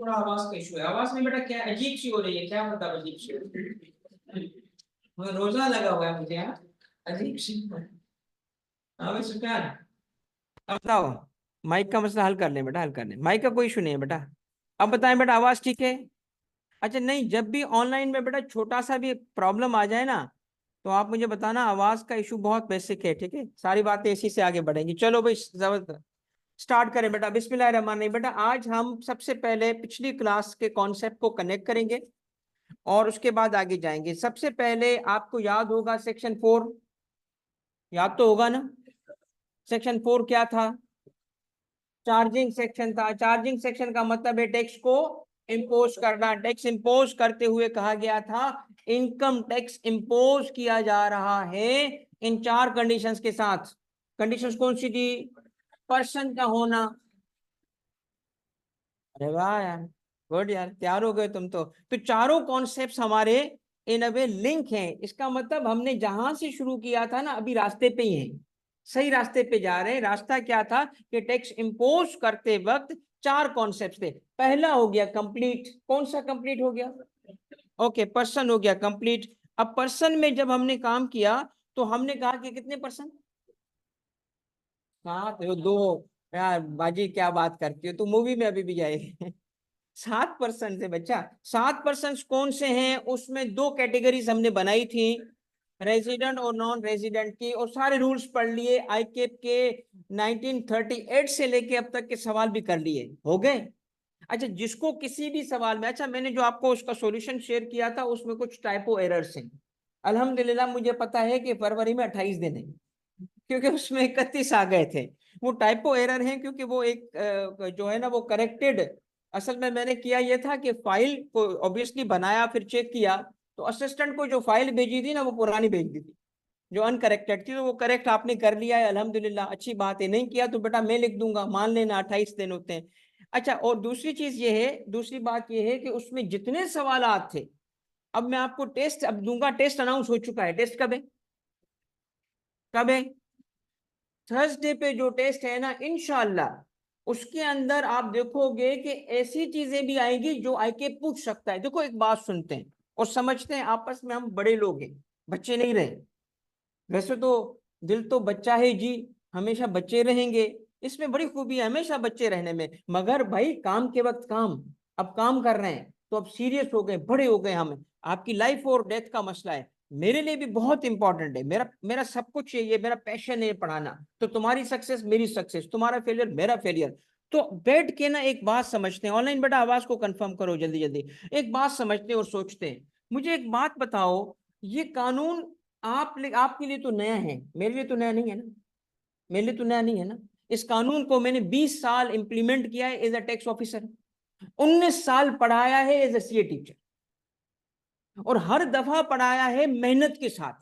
थोड़ा आवाज का इशू है। आवाज में बेटा क्या अजीब सी हो रही है, क्या मतलब अजीब सी हो रही है? रोजा लगा हुआ है मुझे यहाँ, अजीब सी। हाँ भाई सुल्तान, अब बताओ। माइक का मसला हल कर लें बेटा, हल कर लें, माइक का कोई इशू नहीं है बेटा। अब बताएं बेटा, आवाज ठीक है? अच्छा नहीं, जब भी ऑनलाइन में बेटा छोटा सा भी प्रॉब्लम आ जाए ना, तो आप मुझे बताना। आवाज का इशू बहुत बेसिक है, ठीक है? सारी बातें इसी से आगे बढ़ेंगी। चलो भाई जबरदस्त, स्टार्ट करें बेटा। बिस्मिल्लाहिर्रहमानिर्रहीम। बेटा आज हम सबसे पहले पिछली क्लास के कॉन्सेप्ट को कनेक्ट करेंगे और उसके बाद आगे जाएंगे। सबसे पहले आपको याद होगा सेक्शन 4, याद तो होगा ना? सेक्शन 4 क्या था? चार्जिंग सेक्शन था। चार्जिंग सेक्शन का मतलब है टैक्स को इम्पोज करना। टैक्स इम्पोज करते हुए कहा गया था इनकम टैक्स इम्पोज किया जा रहा है इन 4 कंडीशंस के साथ। कंडीशंस कौन सी थी? पर्सन का होना। अरे वाह यार, गुड यार, तैयार हो गए तुम तो चारों कॉन्सेप्ट्स हमारे इन अ वे लिंक हैं। इसका मतलब हमने जहां से शुरू किया था ना, अभी रास्ते पे ही हैं, सही रास्ते पे जा रहे हैं। रास्ता क्या था कि टैक्स इंपोज करते वक्त 4 कॉन्सेप्ट्स थे। पहला हो गया कंप्लीट। कौन सा कंप्लीट हो गया? ओके, पर्सन हो गया कंप्लीट। अब पर्सन में जब हमने काम किया तो हमने कहा कि कितने पर्सन? 7 2। यार बाजी क्या बात करती हो, तू मूवी में अभी भी जाए। 7% है बच्चा। 7% कौन से हैं? उसमें 2 कैटेगरीज हमने बनाई थी, रेजिडेंट और नॉन रेजिडेंट की, और सारे रूल्स पढ़ लिए आईकेप के। 1938 से लेके अब तक के सवाल भी कर लिए, हो गए। अच्छा, जिसको किसी भी सवाल में, अच्छा मैंने जो आपको उसका सॉल्यूशन शेयर किया था उसमें कुछ टाइपो एरर्स हैं। अल्हम्दुलिल्लाह मुझे पता है कि फरवरी में 28 दिन है, क्योंकि उसमें 31 आ गए थे। वो टाइपो एरर है क्योंकि वो एक जो है ना वो करेक्टेड। असल में मैंने किया ये था कि फाइल को ऑब्वियसली बनाया, फिर चेक किया, तो असिस्टेंट को जो फाइल भेजी थी ना वो पुरानी भेज दी थी, जो अनकरेक्टेड थी। तो वो करेक्ट आपने कर लिया है, अल्हम्दुलिल्लाह, अच्छी बात है। नहीं किया तो बेटा मैं लिख दूंगा, मान लेना 28 दिन होते हैं। अच्छा, और दूसरी चीज ये है, दूसरी बात ये है कि उसमें जितने सवाल थे, अब मैं आपको टेस्ट अब दूंगा। टेस्ट अनाउंस हो चुका है। टेस्ट कब है? कब है? थर्सडे पे जो टेस्ट है ना, इंशाल्लाह उसके अंदर आप देखोगे कि ऐसी चीजें भी आएंगी जो आके पूछ सकता है। देखो एक बात सुनते हैं और समझते हैं आपस में, हम बड़े लोग हैं, बच्चे नहीं रहे। वैसे तो दिल तो बच्चा है जी, हमेशा बच्चे रहेंगे, इसमें बड़ी खूबी है हमेशा बच्चे रहने में। मगर भाई काम के वक्त काम, अब काम कर रहे हैं तो अब सीरियस हो गए, बड़े हो गए हम। आपकी लाइफ और डेथ का मसला है, मेरे लिए भी बहुत इंपॉर्टेंट है। मेरा मेरा सब कुछ है, ये मेरा पैशन है पढ़ाना। तो तुम्हारी सक्सेस मेरी सक्सेस, तुम्हारा फेलियर मेरा फेलियर। तो बैठ के ना एक बात समझते हैं। ऑनलाइन बेटा आवाज को कंफर्म करो जल्दी जल्दी। एक बात समझते हैं और सोचते हैं। मुझे एक बात बताओ, ये कानून आपके लिए तो नया है, मेरे लिए तो नया नहीं है ना। मेरे लिए तो नया नहीं है ना। इस कानून को मैंने 20 साल इंप्लीमेंट किया है एज अ टैक्स ऑफिसर, 19 साल पढ़ाया है एज अ सीए टीचर, और हर दफा पढ़ाया है मेहनत के साथ।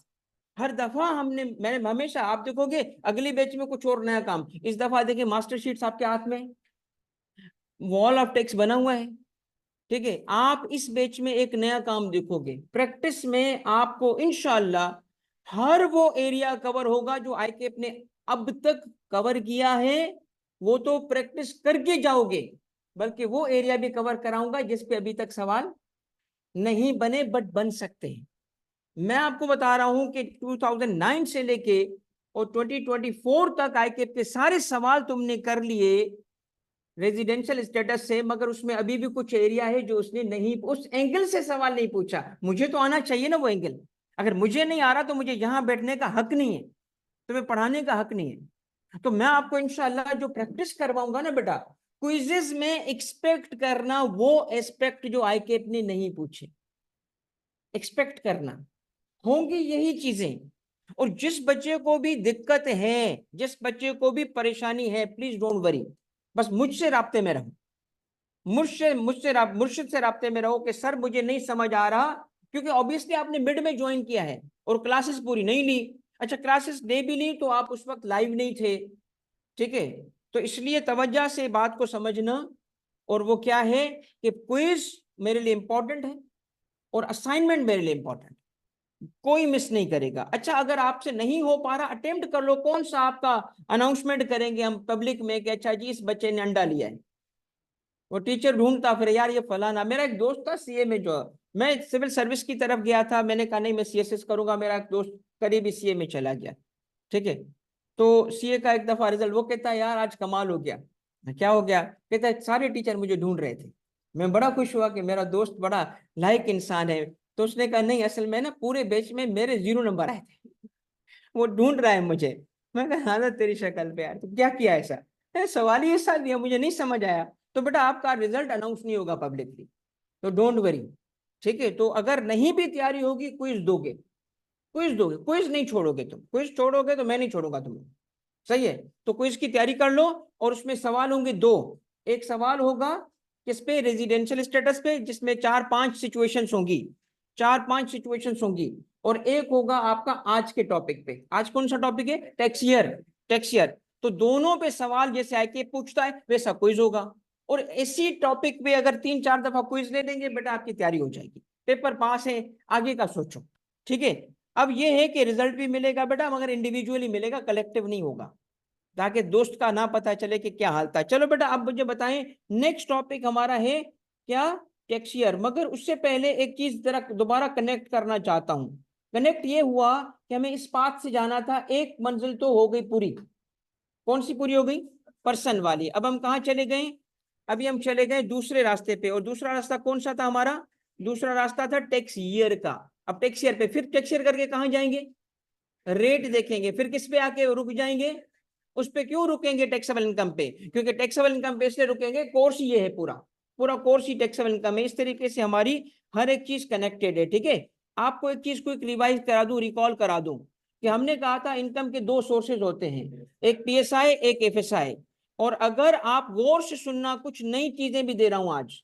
हर दफा मैंने हमेशा, आप देखोगे अगली बैच में कुछ और नया काम। इस दफा देखिए मास्टर शीट्स आपके हाथ में, वॉल ऑफ टैक्स बना हुआ है, ठीक है? आप इस बैच में एक नया काम देखोगे। प्रैक्टिस में आपको इंशाल्लाह हर वो एरिया कवर होगा जो आईकेप ने अब तक कवर किया है। वो तो प्रैक्टिस करके जाओगे, बल्कि वो एरिया भी कवर कराऊंगा जिस पे अभी तक सवाल नहीं बने बट बन सकते हैं। मैं आपको बता रहा हूं कि 2009 से लेके और 2024 तक आईकेप के सारे सवाल तुमने कर लिए रेजिडेंशियल स्टेटस से, मगर उसमें अभी भी कुछ एरिया है जो उसने नहीं, उस एंगल से सवाल नहीं पूछा। मुझे तो आना चाहिए ना वो एंगल। अगर मुझे नहीं आ रहा तो मुझे यहां बैठने का हक नहीं है, तुम्हें पढ़ाने का हक नहीं है। तो मैं आपको इंशाल्लाह जो प्रैक्टिस करवाऊंगा ना बेटा, क्विजेस में एक्सपेक्ट करना वो एस्पेक्ट जो आईकेप ने नहीं पूछे, एक्सपेक्ट करना होंगी यही चीजें। और जिस बच्चे को भी दिक्कत है, जिस बच्चे को भी परेशानी है, प्लीज डोंट वरी, बस मुझसे राब्ते में रहो। मुर्शिद से राब्ते में रहो कि सर मुझे नहीं समझ आ रहा, क्योंकि ऑब्वियसली आपने मिड में ज्वाइन किया है और क्लासेस पूरी नहीं ली। अच्छा, क्लासेस दे भी ली तो आप उस वक्त लाइव नहीं थे, ठीक है? तो इसलिए तवज्जो से बात को समझना। और वो क्या है कि क्विज मेरे लिए इंपॉर्टेंट है और असाइनमेंट मेरे लिए इंपॉर्टेंट, कोई मिस नहीं करेगा। अच्छा, अगर आपसे नहीं हो पा रहा, अटेम्प्ट कर लो। कौन सा आपका अनाउंसमेंट करेंगे हम पब्लिक में कि अच्छा जी इस बच्चे ने अंडा लिया है, वो टीचर ढूंढता फिर, यार ये फलाना। मेरा एक दोस्त था सीए में, जो मैं सिविल सर्विस की तरफ गया था, मैंने कहा नहीं मैं सीएसएस करूंगा, मेरा एक दोस्त करीबी सीए में चला गया, ठीक है। तो सीए का एक दफा रिजल्ट, वो कहता है यार आज कमाल हो गया। क्या हो गया? कहता है सारे टीचर मुझे ढूंढ रहे थे, मैं बड़ा खुश हुआ कि मेरा दोस्त बड़ा लायक इंसान है। तो उसने कहा नहीं, असल में ना पूरे बैच में मेरे 0 नंबर आए थे, वो ढूंढ रहा है मुझे। मैं कहा हाँ तेरी शक्ल पे यार, तो क्या किया ऐसा? सवाल ही ऐसा दिया, मुझे नहीं समझ आया। तो बेटा आपका रिजल्ट अनाउंस नहीं होगा पब्लिकली, तो डोंट वरी, ठीक है। तो अगर नहीं भी तैयारी होगी, क्विज दोगे, क्विज दोगे, क्विज नहीं छोड़ोगे तुम, क्विज छोड़ोगे तो मैं नहीं छोड़ूंगा तुम्हें, सही है। तो क्विज की तैयारी कर लो, और उसमें सवाल होंगे दो। एक सवाल होगा किस पे? रेजिडेंशियल स्टेटस पे, जिसमें 4-5 सिचुएशंस होंगी, 4-5 सिचुएशंस होंगी। और एक होगा आपका आज के टॉपिक पे। आज कौन सा टॉपिक है? Tax year, tax year. तो दोनों पे सवाल जैसे आईके पूछता है वैसा क्विज होगा। और इसी टॉपिक पे अगर 3-4 दफा क्विज ले देंगे बेटा, आपकी तैयारी हो जाएगी, पेपर पास है, आगे का सोचो, ठीक है। अब ये है कि रिजल्ट भी मिलेगा बेटा, मगर इंडिविजुअली मिलेगा, कलेक्टिव नहीं होगा, ताकि दोस्त का ना पता चले कि क्या हाल था। चलो बेटा अब मुझे बताएं, नेक्स्ट टॉपिक हमारा है क्या? Tax year. मगर उससे पहले एक चीज जरा दोबारा कनेक्ट करना चाहता हूं। कनेक्ट ये हुआ कि हमें इस पाथ से जाना था, एक मंजिल तो हो गई पूरी। कौन सी पूरी हो गई? पर्सन वाली। अब हम कहाँ चले गए? अभी हम चले गए दूसरे रास्ते पे, और दूसरा रास्ता कौन सा था हमारा? दूसरा रास्ता था टैक्स ईयर का। अब टैक्स ईयर पे फिर टैक्स ईयर करके कहाँ जाएंगे? रेट देखेंगे, फिर किस पे आके रुक जाएंगे? उस पे क्यों रुकेंगे? टैक्सेबल इनकम पे, क्योंकि टैक्सेबल इनकम पे इसलिए रुकेंगे, कोर्स ये है पूरा, पूरा कोर्स ही टैक्सेबल इनकम है। इस तरीके से हमारी हर एक चीज कनेक्टेड है, ठीक है। आपको एक चीज को रिवाइज करा दूं, रिकॉल करा दूं, कि हमने कहा था इनकम के दो सोर्सेज होते हैं, एक पीएसआई, एक एफएसआई। और अगर आप गौर से सुनना, कुछ नई चीजें भी दे रहा हूं आज,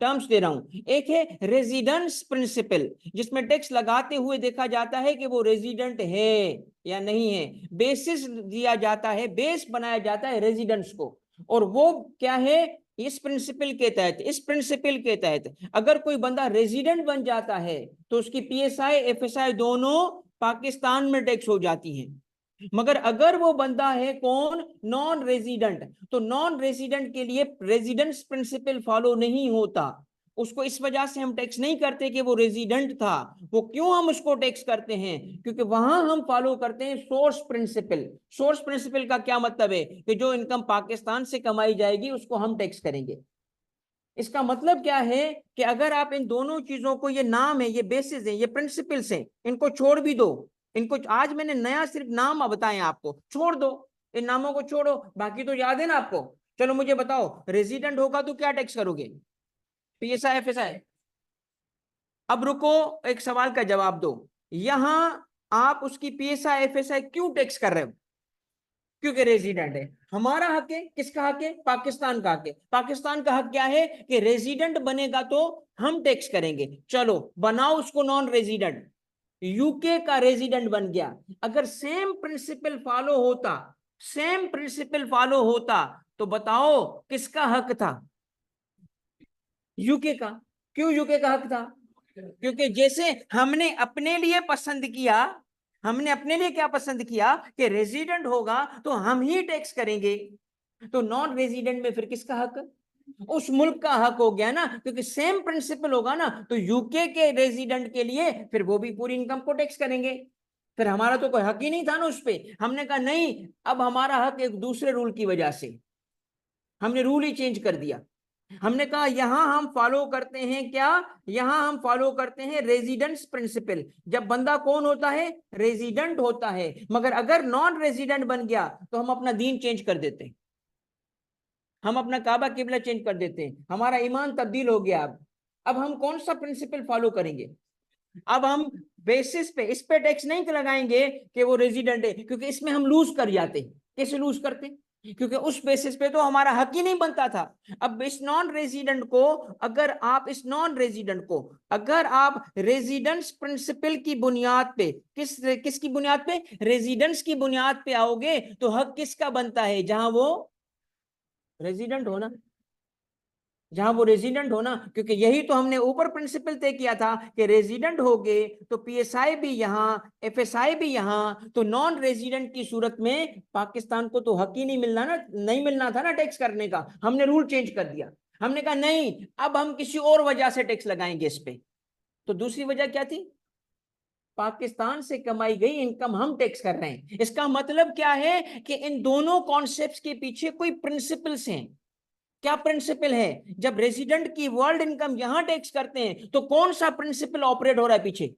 टर्म्स दे रहा हूं। एक है रेजिडेंस प्रिंसिपल, जिसमें टैक्स लगाते हुए देखा जाता है कि वो रेजिडेंट है या नहीं है, बेसिस दिया जाता है, बेस बनाया जाता है रेजिडेंस को। और वो क्या है? इस प्रिंसिपल के तहत, इस प्रिंसिपल के तहत अगर कोई बंदा रेजिडेंट बन जाता है तो उसकी पीएसआई एफएसआई दोनों पाकिस्तान में टैक्स हो जाती हैं। मगर अगर वो बंदा है कौन? नॉन रेजिडेंट, तो नॉन रेजिडेंट के लिए रेजिडेंस प्रिंसिपल फॉलो नहीं होता। उसको इस वजह से हम टैक्स नहीं करते कि वो रेजिडेंट था। वो क्यों हम उसको टैक्स करते हैं? क्योंकि वहां हम फॉलो करते हैं सोर्स प्रिंसिपल। सोर्स प्रिंसिपल का क्या मतलब है? कि जो इनकम पाकिस्तान से कमाई जाएगी उसको हम टैक्स करेंगे। इसका मतलब क्या है? कि अगर आप इन दोनों चीजों को, ये नाम है, ये बेसिस है, ये प्रिंसिपल्स हैं, इनको छोड़ भी दो। इनको आज मैंने नया सिर्फ नाम बताए आपको, छोड़ दो, इन नामों को छोड़ो, बाकी तो याद है ना आपको। चलो मुझे बताओ, रेजिडेंट होगा तो क्या टैक्स करोगे? PSI FSI. अब रुको, एक सवाल का जवाब दो। यहां आप उसकी पीएसआई एफएसआई क्यों टैक्स कर रहे हो? क्योंकि रेजिडेंट है। हमारा हक है, किसका हक है? पाकिस्तान का हक है। पाकिस्तान का हक क्या है? कि रेजिडेंट बनेगा तो हम टैक्स करेंगे। चलो बनाओ उसको नॉन रेजिडेंट, यूके का रेजिडेंट बन गया। अगर सेम प्रिंसिपल फॉलो होता, सेम प्रिंसिपल फॉलो होता, तो बताओ किसका हक था? यूके का। क्यों यूके का हक था? क्योंकि जैसे हमने अपने लिए पसंद किया, हमने अपने लिए क्या पसंद किया कि रेजिडेंट होगा तो हम ही टैक्स करेंगे, तो नॉन रेजिडेंट में फिर किसका हक? उस मुल्क का हक हो गया ना, क्योंकि सेम प्रिंसिपल होगा ना, तो यूके के रेजिडेंट के लिए फिर वो भी पूरी इनकम को टैक्स करेंगे। फिर हमारा तो कोई हक ही नहीं था ना उस पे। हमने कहा नहीं, अब हमारा हक एक दूसरे रूल की वजह से, हमने रूल ही चेंज कर दिया। हमने कहा यहां हम फॉलो करते हैं क्या? यहां हम फॉलो करते हैं रेजिडेंस प्रिंसिपल। जब बंदा कौन होता है? रेजिडेंट होता है। मगर अगर नॉन रेजिडेंट बन गया तो हम अपना दीन चेंज कर देते हैं, हम अपना काबा किबला चेंज कर देते हैं, हमारा ईमान तब्दील हो गया। अब हम कौन सा प्रिंसिपल फॉलो करेंगे? अब हम बेसिस पे, इस पे टैक्स नहीं लगाएंगे कि वो रेजिडेंट है, क्योंकि इसमें हम लूज कर जाते। कैसे लूज करते? क्योंकि उस बेसिस पे तो हमारा हक ही नहीं बनता था। अब इस नॉन रेजिडेंट को, अगर आप इस नॉन रेजिडेंट को, अगर आप रेजिडेंस प्रिंसिपल की बुनियाद पे, किसकी बुनियाद पे? रेजिडेंस की बुनियाद पे आओगे, तो हक किसका बनता है? जहां वो रेजिडेंट हो ना, जहां वो रेजिडेंट हो ना। क्योंकि यही तो हमने ऊपर प्रिंसिपल तय किया था कि रेजिडेंट हो गए तो पीएसआई भी यहां, एफएसआई भी यहां, तो नॉन रेजिडेंट की सूरत में पाकिस्तान को तो हक ही नहीं मिलना ना, नहीं मिलना था ना टैक्स करने का। हमने रूल चेंज कर दिया। हमने कहा नहीं, अब हम किसी और वजह से टैक्स लगाएंगे इस पे। तो दूसरी वजह क्या थी? पाकिस्तान से कमाई गई इनकम हम टैक्स कर रहे हैं। इसका मतलब क्या है कि इन दोनों कॉन्सेप्ट्स के पीछे कोई प्रिंसिपल्स हैं। क्या प्रिंसिपल है? जब रेजिडेंट की वर्ल्ड इनकम यहां टैक्स करते हैं तो कौन सा प्रिंसिपल ऑपरेट हो रहा है पीछे?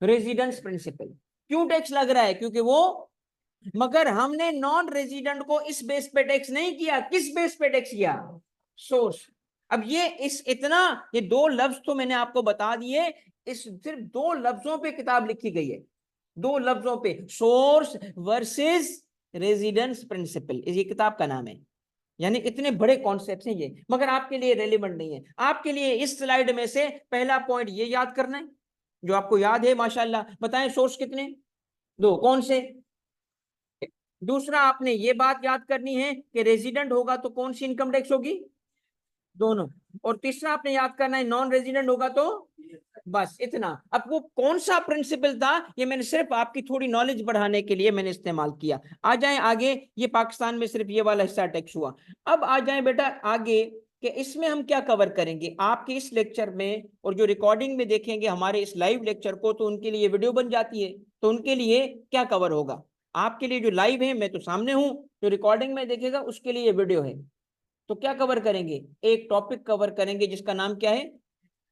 Residence principal. क्यों टैक्स लग रहा है? क्योंकि वो, मगर हमने नॉन रेजिडेंट को इस बेस पे टैक्स नहीं किया। किस बेस पे टैक्स किया? सोर्स। अब ये इस इतना, ये दो लफ्ज तो मैंने आपको बता दिए, इस सिर्फ दो लफ्जों पे किताब लिखी गई है, दो लफ्जों पे, सोर्स वर्सेस रेजिडेंस प्रिंसिपल, ये किताब का नाम है। यानी इतने बड़े कॉन्सेप्ट हैं ये, मगर आपके लिए रेलिवेंट नहीं है। आपके लिए इस स्लाइड में से पहला पॉइंट ये याद करना है जो आपको याद है माशाल्लाह। बताएं सोर्स कितने? दो। कौन से? दूसरा आपने ये बात याद करनी है कि रेजिडेंट होगा तो कौन सी इनकम टैक्स होगी? दोनों। और तीसरा आपने याद करना है नॉन रेजिडेंट होगा तो, बस इतना। अब वो कौन सा प्रिंसिपल था ये मैंने सिर्फ आपकी थोड़ी नॉलेज बढ़ाने के लिए मैंने इस्तेमाल किया। आ जाएं आगे। ये पाकिस्तान में सिर्फ ये वाला हिस्सा टैक्स हुआ। अब आ जाएं बेटा आगे कि इसमें हम क्या कवर करेंगे आपके इस लेक्चर में, और जो रिकॉर्डिंग में देखेंगे हमारे इस लाइव लेक्चर को तो उनके लिए वीडियो बन जाती है, तो उनके लिए क्या कवर होगा? आपके लिए जो लाइव है मैं तो सामने हूं, जो रिकॉर्डिंग में देखेगा उसके लिए ये वीडियो है। तो क्या कवर करेंगे? एक टॉपिक कवर करेंगे जिसका नाम क्या है?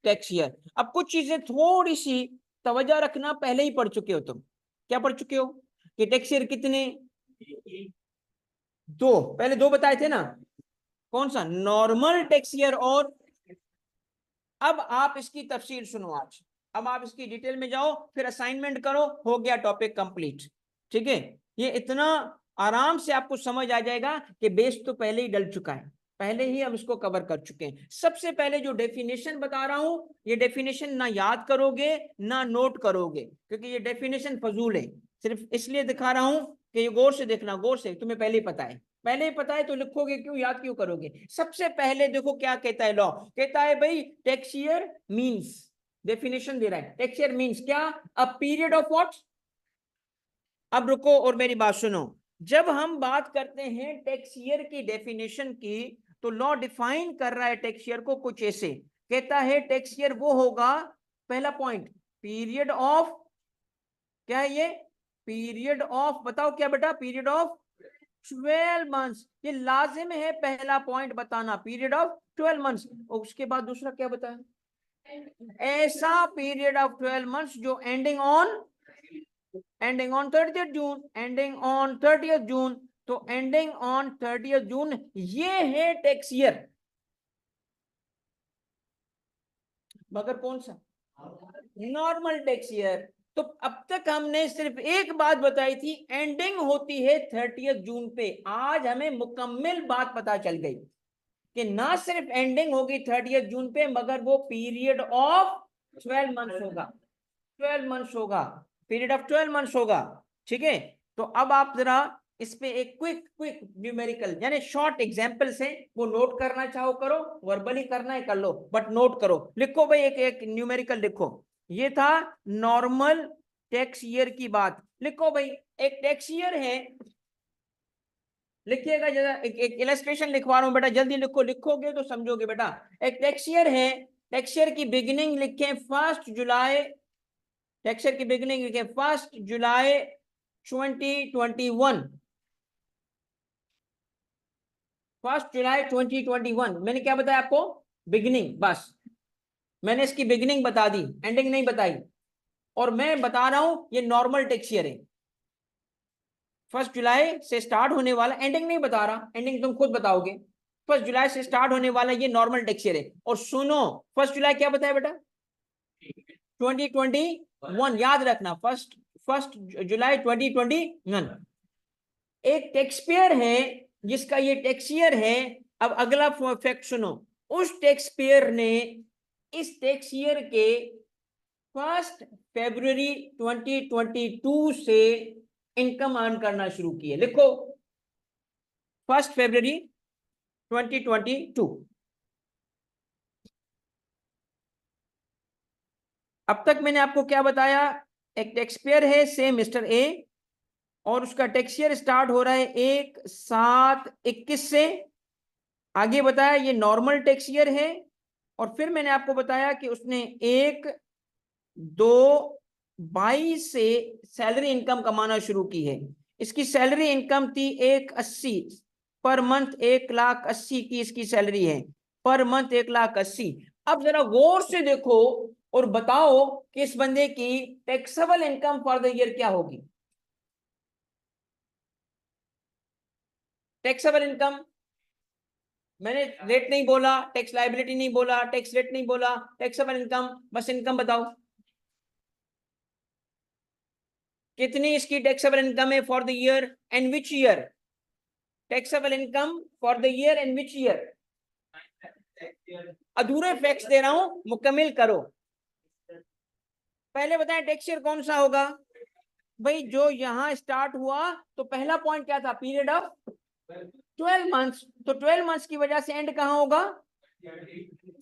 Tax year. अब कुछ चीजें थोड़ी सी तवज्जो रखना, पहले ही पढ़ चुके हो तुम। क्या पढ़ चुके हो? कि टैक्स ईयर कितने? दो। पहले दो बताए थे ना। कौन सा? नॉर्मल टैक्स ईयर और, अब आप इसकी तफसील सुनो आज। अब आप इसकी डिटेल में जाओ, फिर असाइनमेंट करो, हो गया टॉपिक कंप्लीट। ठीक है? ये इतना आराम से आपको समझ आ जाएगा कि बेस तो पहले ही डल चुका है, पहले ही हम इसको कवर कर चुके हैं। सबसे पहले जो डेफिनेशन बता रहा हूं, ये डेफिनेशन ना याद करोगे ना नोट करोगे, क्योंकि ये डेफिनेशन फजूल है। सिर्फ इसलिए दिखा रहा हूं कि ये गौर से देखना, गौर से, तुम्हें पहले ही पता है। पहले ही पता है तो लिखोगे क्यों, याद क्यों करोगे? सबसे पहले देखो क्या कहता है लॉ। कहता है भाई टैक्स ईयर मींस, डेफिनेशन दे रहा है, टैक्स ईयर मींस क्या? A period of what? अब रुको और मेरी बात सुनो। जब हम बात करते हैं टैक्स ईयर की डेफिनेशन की, तो लॉ डिफाइन कर रहा है टैक्स ईयर को कुछ ऐसे। कहता है टैक्स ईयर वो होगा, पहला पॉइंट, पीरियड ऑफ, क्या है ये? पीरियड ऑफ, बताओ क्या बेटा? Period of 12 months. ये लाजिम है पहला पॉइंट बताना, पीरियड ऑफ 12 मंथ्स। और उसके बाद दूसरा क्या बताया? ऐसा पीरियड ऑफ 12 मंथ्स जो ending on 30th June, ending on 30th जून। तो एंडिंग ऑन 30th जून ये है टैक्स ईयर। मगर कौन सा? Normal tax year. तो अब तक हमने सिर्फ एक बात बताई थी, एंडिंग होती है 30th जून पे। आज हमें मुकम्मल बात पता चल गई कि ना सिर्फ एंडिंग होगी 30th जून पे, मगर वो पीरियड ऑफ 12 मंथ्स होगा। 12 मंथ्स होगा, पीरियड ऑफ 12 मंथ्स होगा। ठीक है? तो अब आप जरा इस पे एक क्विक क्विक न्यूमेरिकल यानी शॉर्ट एग्जांपल्स हैं, वो नोट करना चाहो करो, वर्बली करना है कर लो, बट नोट करो। लिखो भाई, एक एक न्यूमेरिकल लिखो। ये था नॉर्मल टैक्स ईयर की बात। लिखो भाई, एक टैक्स ईयर है, लिखिएगा जरा, एक इलस्ट्रेशन लिखवा रहा हूं बेटा, जल्दी लिखो, लिखोगे तो समझोगे बेटा। एक टैक्स ईयर है, टैक्स ईयर की बिगिनिंग लिखे 1 जुलाई, टैक्स ईयर की बिगिनिंग लिखे 1 जुलाई 2021। 1 जुलाई 2021 मैंने क्या बताया आपको? बिगिनिंग, बस मैंने इसकी बिगिनिंग बता दी, एंडिंग नहीं बताई। और मैं बता रहा हूं ये नॉर्मल टैक्स ईयर है। 1 जुलाई से स्टार्ट होने वाला, एंडिंग नहीं बता रहा, एंडिंग तुम खुद बताओगे। 1 जुलाई से स्टार्ट होने वाला ये नॉर्मल टैक्स ईयर है। और सुनो, 1 जुलाई क्या बताया बेटा? 2021, याद रखना, फर्स्ट जुलाई 2021। एक टैक्स पेयर है जिसका ये टैक्स ईयर है। अब अगला फैक्ट सुनो, उस टैक्स पेयर ने इस टैक्स ईयर के 1 फरवरी 2022 से इनकम अर्न करना शुरू की है। लिखो 1 फरवरी 2022। अब तक मैंने आपको क्या बताया? एक टैक्स पेयर है से मिस्टर ए, और उसका टैक्स ईयर स्टार्ट हो रहा है 1/7/21 से। आगे बताया ये नॉर्मल टैक्स ईयर है, और फिर मैंने आपको बताया कि उसने 1/2/22 से सैलरी इनकम कमाना शुरू की है। इसकी सैलरी इनकम थी 180 पर मंथ, 1,80,000 की इसकी सैलरी है पर मंथ, 1,80,000। अब जरा गौर से देखो और बताओ कि इस बंदे की taxable income for the year क्या होगी। टैक्सेबल इनकम, मैंने रेट नहीं बोला, टैक्स लायबिलिटी नहीं बोला, टैक्स रेट नहीं बोला, टैक्सेबल इनकम, बस इनकम बताओ कितनी इसकी टैक्सेबल इनकम है for the year and which year. Taxable income for the year and which year. अधूरे फैक्ट्स दे रहा हूं, मुकम्मिल करो। पहले बताएं टैक्स ईयर कौन सा होगा। भाई जो यहां स्टार्ट हुआ तो पहला पॉइंट क्या था, पीरियड ऑफ 12 मंथ्स, तो 12 मंथ्स की वजह से एंड कहां होगा,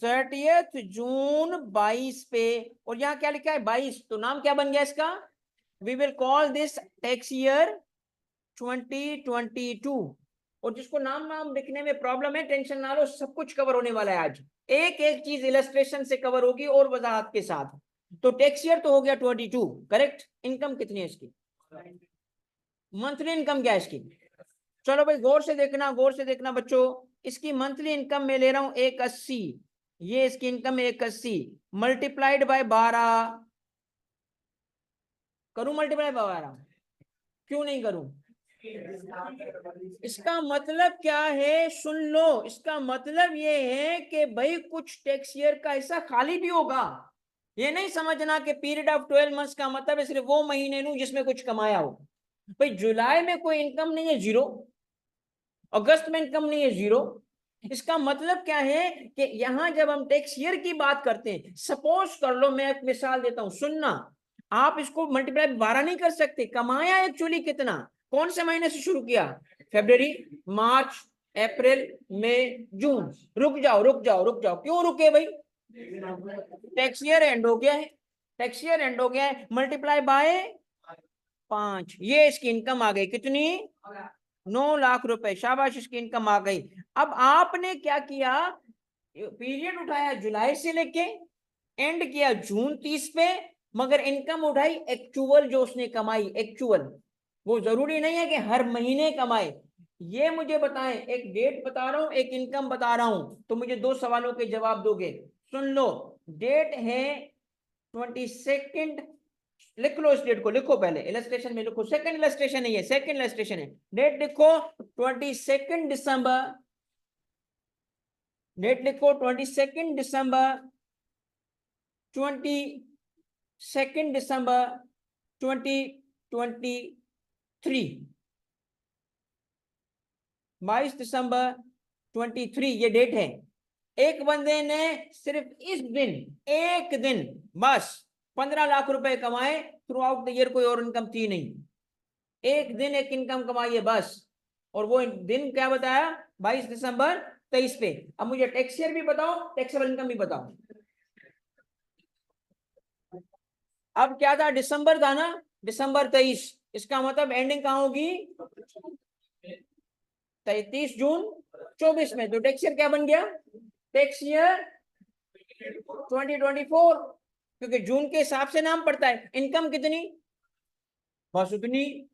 30 जून 22 पे। और यहाँ क्या लिखा है 22, तो नाम क्या बन गया इसका, we will call this tax year 2022। और जिसको नाम नाम लिखने में प्रॉब्लम है टेंशन ना लो, सब कुछ कवर होने वाला है आज, एक एक चीज इलस्ट्रेशन से कवर होगी और वजाहत के साथ। तो टैक्स ईयर तो हो गया 22, करेक्ट। इनकम कितनी है इसकी, मंथली इनकम क्या है इसकी। चलो भाई गौर से देखना, गौर से देखना बच्चों, इसकी मंथली इनकम में ले रहा हूं 180, ये इसकी इनकम 180 मल्टीप्लाइड बाय 12, करूं मल्टीप्लाई बाय 12, क्यों नहीं करूं। इसका मतलब क्या है, सुन लो, इसका मतलब ये है कि भाई कुछ टैक्स ईयर का हिस्सा खाली भी होगा। ये नहीं समझना कि पीरियड ऑफ 12 मंथ्स का मतलब है सिर्फ वो महीने नू जिसमें कुछ कमाया हो। भाई जुलाई में कोई इनकम नहीं है, जीरो। अगस्त में इनकम नहीं है, जीरो। इसका मतलब क्या है कि यहां जब हम टैक्स ईयर की बात करते हैं, सपोज कर लो, मैं एक मिसाल देता हूं, सुनना, आप इसको मल्टीप्लाई 12 नहीं कर सकते। कमाया एक्चुअली कितना, कौन से महीने से शुरू किया, फरवरी, मार्च, अप्रैल, मई, जून। रुक जाओ रुक जाओ रुक जाओ, क्यों रुके भाई, टैक्स ईयर एंड हो गया है, टैक्स ईयर एंड हो गया है, मल्टीप्लाई बाय 5, ये इसकी इनकम आ गई कितनी, 9 लाख रुपए। शाबाश, इसकी इनकम आ गई। अब आपने क्या किया, पीरियड उठाया जुलाई से लेके एंड किया जून 30 पे, मगर इनकम उठाई एक्चुअल जो उसने कमाई, एक्चुअल। वो जरूरी नहीं है कि हर महीने कमाए। ये मुझे बताएं, एक डेट बता रहा हूं, एक इनकम बता रहा हूं, तो मुझे 2 सवालों के जवाब दोगे। सुन लो, डेट है 22, लिख लो, इस डेट को लिखो, पहले इलस्ट्रेशन में लिखो, सेकंड इलस्ट्रेशन है ये, सेकंड इलस्ट्रेशन है। डेट लिखो 22 दिसंबर, डेट लिखो 22 दिसंबर, 22 दिसंबर 2023, 22 दिसंबर 23 ये डेट है। एक बंदे ने सिर्फ इस दिन, एक दिन बस 15 लाख रुपए कमाए, थ्रू आउट द ईयर कोई और इनकम थी नहीं, एक दिन एक इनकम कमाई है बस। और वो दिन क्या बताया, 22 दिसंबर 23 पे। अब मुझे टैक्स ईयर भी बताओ, टैक्सेबल इनकम भी बताओ। अब क्या था, दिसंबर था ना, दिसंबर 23, इसका मतलब एंडिंग कहां होगी, 30 जून 24 में। तो टैक्स ईयर क्या बन गया, टैक्स ईयर 2024, क्योंकि जून के हिसाब से नाम पड़ता है। इनकम कितनी, बस उतनी।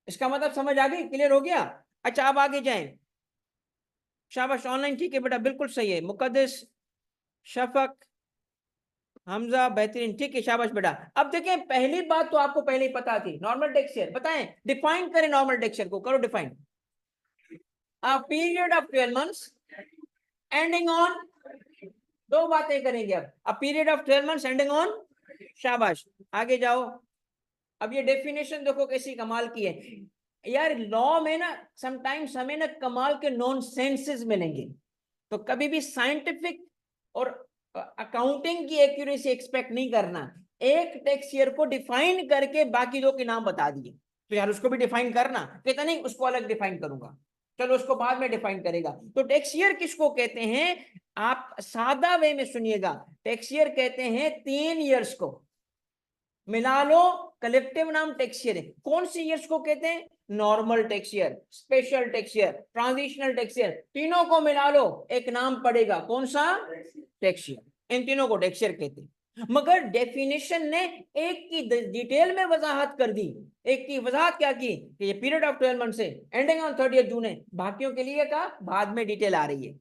इसका मतलब समझ आ गई, क्लियर हो गया। अच्छा अब आगे जाएं। शाबाश, ऑनलाइन ठीक है बेटा, बिल्कुल सही है। मुकद्दस, शफक, हमजा, बेहतरीन, ठीक है, शाबाश बेटा। अब देखें, पहली बात तो आपको पहले ही पता थी, नॉर्मल टैक्स ईयर बताएं, डिफाइन करें नॉर्मल टैक्स ईयर को, करो define. A period of 12 months ending on, दो बातें करेंगे अब, a period of 12 months ending on, शाबाश। आगे जाओ। अब ये डेफिनेशन देखो कैसी कमाल की है यार, लॉ में ना समटाइम्स हमें ना कमाल के नॉन सेंसेस मिलेंगे। तो कभी भी साइंटिफिक और अकाउंटिंग की एक्यूरेसी एक्सपेक्ट नहीं करना। एक टैक्स ईयर को डिफाइन करके बाकी दो के नाम बता दिए, तो यार उसको भी डिफाइन करना, कहता नहीं उसको अलग डिफाइन करूंगा, चलो उसको बाद में डिफाइन करेगा। तो टैक्स ईयर किसको कहते हैं, आप सादा वे में सुनिएगा, टैक्स ईयर कहते हैं 3 इयर्स को, मिला लो कलेक्टिव नाम टैक्स ईयर है। कौन से ईयर्स को कहते हैं? Normal tax year, special tax year, transitional tax year, तीनों को मिला लो एक नाम पड़ेगा, कौन सा? Tax year. इन तीनों को टैक्स ईयर कहते हैं। मगर डेफिनेशन ने एक की डिटेल में वजाहत कर दी। एक की वजाहत क्या की कि ये पीरियड ऑफ 12 मंथ से एंडिंग ऑन 30 जून है, बाकियों के लिए का बाद में डिटेल आ रही है।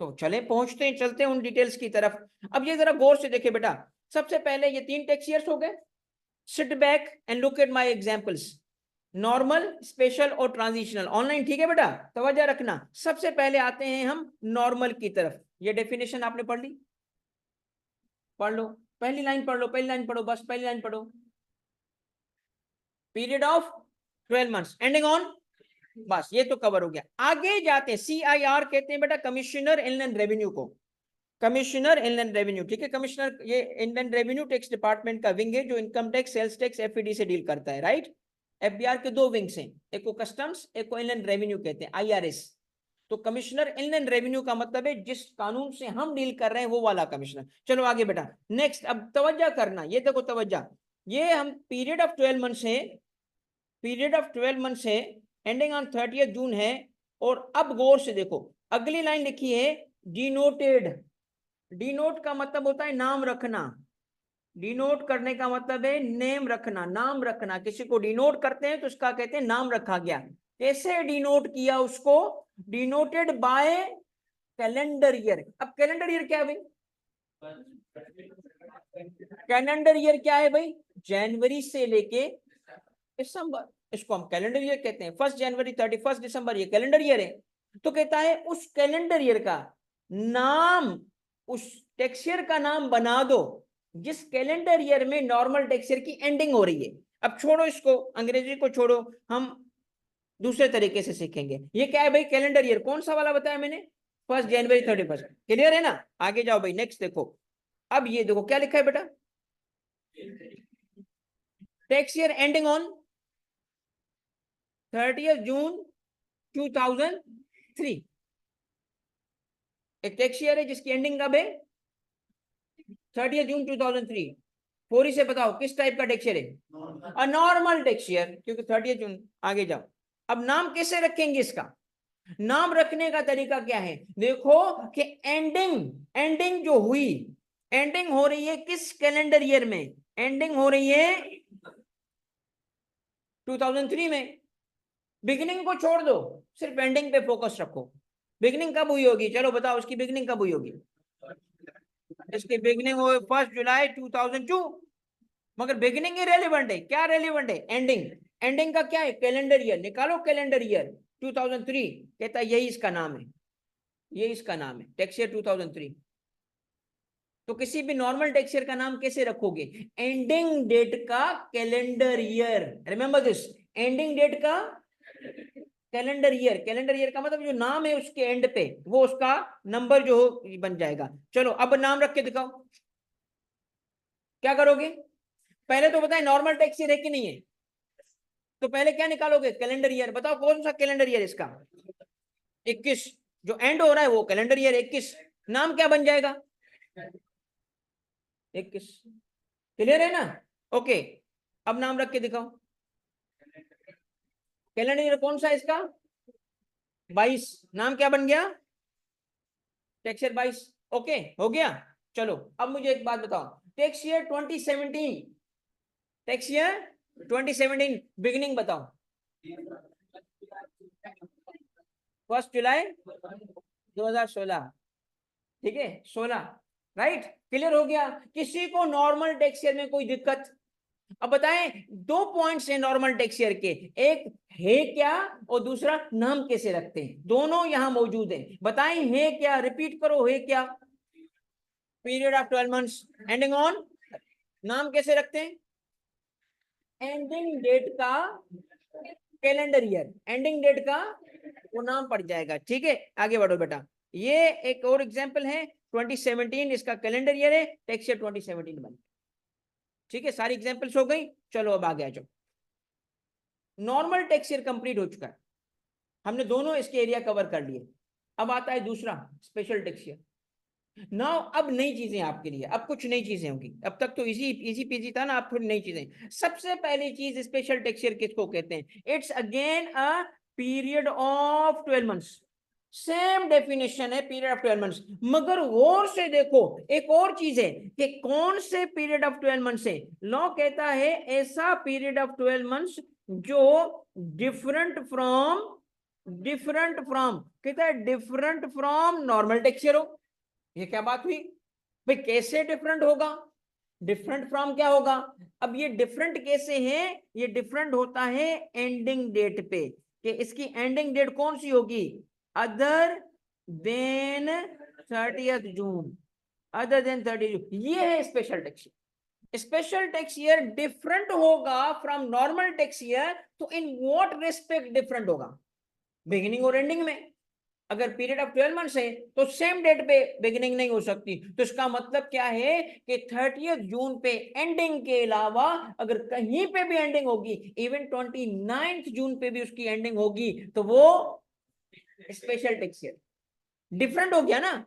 तो चले पहुंचते हैं, चलते हैं उन डिटेल्स की तरफ। अब ये जरा गौर से देखे बेटा, सबसे पहले ये 3 टैक्स ईयर्स हो गए। Sit back and look at my examples, normal, special और ट्रांजिशनल। ऑनलाइन ठीक है बेटा, तवज्जो रखना। सबसे पहले आते हैं हम नॉर्मल की तरफ। ये डेफिनेशन आपने पढ़ ली? पढ़ लो, पहली लाइन पढ़ लो, पहली लाइन पढ़ो, बस पहली लाइन पढ़ो। Period of 12 months ending on, बस ये तो कवर हो गया। आगे जाते हैं, CIR कहते हैं बेटा कमिश्नर इनलैंड रेवेन्यू को, कमिश्नर इनलैंड रेवेन्यू। ठीक है, कमिश्नर ये इनलैंड रेवेन्यू टैक्स डिपार्टमेंट का विंग है जो income tax, sales tax, FED से डील करता है, राइट। FBR के 2 विंग्स हैं, एक को कस्टम्स, एक को इनलैंड रेवेन्यू कहते हैं, IRS। तो कमिश्नर इनलैंड रेवेन्यू का मतलब है जिस कानून से हम डील कर रहे हैं वो वाला कमिश्नर। चलो आगे बेटा, नेक्स्ट। अब तवज्जो करना, ये देखो तवज्जो, ये हम पीरियड ऑफ 12 मंथ्स है, पीरियड ऑफ 12 मंथ्स है, एंडिंग ऑन 30 जून है। और अब गौर से देखो, अगली लाइन लिखी है डिनोटेड। डिनोट का मतलब होता है नाम रखना, डिनोट करने का मतलब है नेम रखना, नाम रखना। किसी को डिनोट करते हैं तो उसका कहते हैं नाम रखा गया। कैसे डिनोट किया उसको? Denoted by calendar year. अब कैलेंडर ईयर क्या है भाई? कैलेंडर ईयर क्या है भाई? जनवरी से लेके दिसंबर, इसको हम कैलेंडर ईयर कहते हैं। 1 जनवरी 31 दिसंबर, ये कैलेंडर ईयर है। तो कहता है उस कैलेंडर ईयर का नाम, उस टैक्स ईयर का नाम बना दो जिस कैलेंडर ईयर में नॉर्मल टैक्स ईयर की एंडिंग हो रही है। अब छोड़ो इसको, अंग्रेजी को छोड़ो, हम दूसरे तरीके से सीखेंगे। ये क्या है भाई? Calendar year. कौन सा वाला बताया मैंने? 1 जनवरी 31। क्लियर है ना? आगे जाओ भाई, नेक्स्ट देखो। अब ये देखो क्या लिखा है बेटा, टैक्स ईयर एंडिंग ऑन 30 जून 2003। एक टैक्स ईयर है जिसकी एंडिंग कब है? 30 जून 2003। फोरी से बताओ किस टाइप का टैक्स ईयर है? नॉर्मल टैक्स ईयर, क्योंकि 30 जून। आगे जाओ, अब नाम कैसे रखेंगे इसका? नाम रखने का तरीका क्या है? देखो कि एंडिंग, एंडिंग जो हुई, एंडिंग हो रही है किस कैलेंडर ईयर में? एंडिंग हो रही है 2003 में। बिगिनिंग को छोड़ दो, सिर्फ एंडिंग पे फोकस रखो। बिगिनिंग कब हुई होगी? चलो बताओ, उसकी बिगिनिंग कब हुई होगी? इसकी बिगिनिंग हो 1 जुलाई 2002। मगर बिगिनिंग ही रेलिवेंट है। क्या रेलिवेंट है? एंडिंग। एंडिंग का क्या है? Calendar year. निकालो कैलेंडर ईयर 2003, कहता है यही इसका नाम है, ये इसका नाम है टैक्स ईयर 2003। तो किसी भी नॉर्मल टैक्स ईयर का नाम कैसे रखोगे? एंडिंग डेट का calendar year. Remember this, ending date का कैलेंडर ईयर। कैलेंडर ईयर का मतलब जो नाम है उसके एंड पे वो उसका नंबर जो हो बन जाएगा। चलो अब नाम रख के दिखाओ, क्या करोगे? पहले तो बताए नॉर्मल टैक्स ईयर है कि नहीं है? तो पहले क्या निकालोगे? Calendar year. बताओ कौन सा कैलेंडर ईयर इसका? 21। जो एंड हो रहा है वो कैलेंडर ईयर 21। नाम क्या बन जाएगा? 21। क्लियर है ना? ओके, अब नाम रख के दिखाओ। कैलेंडर ईयर कौन सा है इसका? 22। नाम क्या बन गया? Tax year 22। ओके, हो गया। चलो अब मुझे एक बात बताओ, tax year 2017, tax year 2017 beginning बताओ। 1 जुलाई 2016। ठीक है, 16। राइट, क्लियर हो गया। किसी को नॉर्मल टैक्स ईयर में कोई दिक्कत? अब बताएं, 2 पॉइंट्स हैं नॉर्मल टैक्स ईयर के, एक है क्या और दूसरा नाम कैसे रखते हैं। दोनों यहां मौजूद हैं। बताएं है क्या, रिपीट करो, है क्या? Period of 12 months ending on, नाम कैसे रखते हैं? एंडिंग डेट का कैलेंडर ईयर, एंडिंग डेट का वो नाम पड़ जाएगा। ठीक है, आगे बढ़ो बेटा। ये एक और एग्जांपल है, 2017 इसका कैलेंडर ईयर है, टैक्स ईयर 2017 बन। ठीक है, सारी एग्जांपल्स हो गई। चलो अब आगे आ जाओ। नॉर्मल टैक्स ईयर कंप्लीट हो चुका है, हमने दोनों इसके एरिया कवर कर लिए। अब आता है दूसरा, स्पेशल टैक्स ईयर। नाउ अब नई चीजें आपके लिए, अब कुछ नई चीजें होंगी। अब तक तो इजी इजी पीजी था ना, अब थोड़ी नई चीजें। सबसे पहली चीज स्पेशल टेक्सचर किसको कहते हैं? It's again a period of 12 months. Same definition है, पीरियड ऑफ 12 मंथ्स। मगर गौर से देखो एक और चीज है कि कौन से पीरियड ऑफ 12 मंथ्स है। लॉ कहता है ऐसा पीरियड ऑफ 12 मंथ्स जो डिफरेंट फ्रॉम कहता है डिफरेंट फ्रॉम नॉर्मल टेक्सचर हो। ये क्या बात हुई भाई? कैसे डिफरेंट होगा? डिफरेंट फ्रॉम क्या होगा? अब ये डिफरेंट कैसे है? ये डिफरेंट होता है एंडिंग डेट पे, कि इसकी एंडिंग डेट कौन सी होगी? अदर देन 30th जून, अदर देन 30 जून। ये है special tax year. Special tax year different होगा फ्रॉम नॉर्मल टैक्स ईयर। तो इन व्हाट रिस्पेक्ट डिफरेंट होगा? बिगिनिंग और एंडिंग में। अगर पीरियड ऑफ 12 मंथ्स है तो सेम डेट पे बिगिनिंग नहीं हो सकती। तो इसका मतलब क्या है कि 30th जून पे एंडिंग के अलावा अगर कहीं पे भी एंडिंग होगी, इवन 29th जून पे भी उसकी एंडिंग होगी, तो वो स्पेशल टैक्स ईयर। डिफरेंट हो गया ना,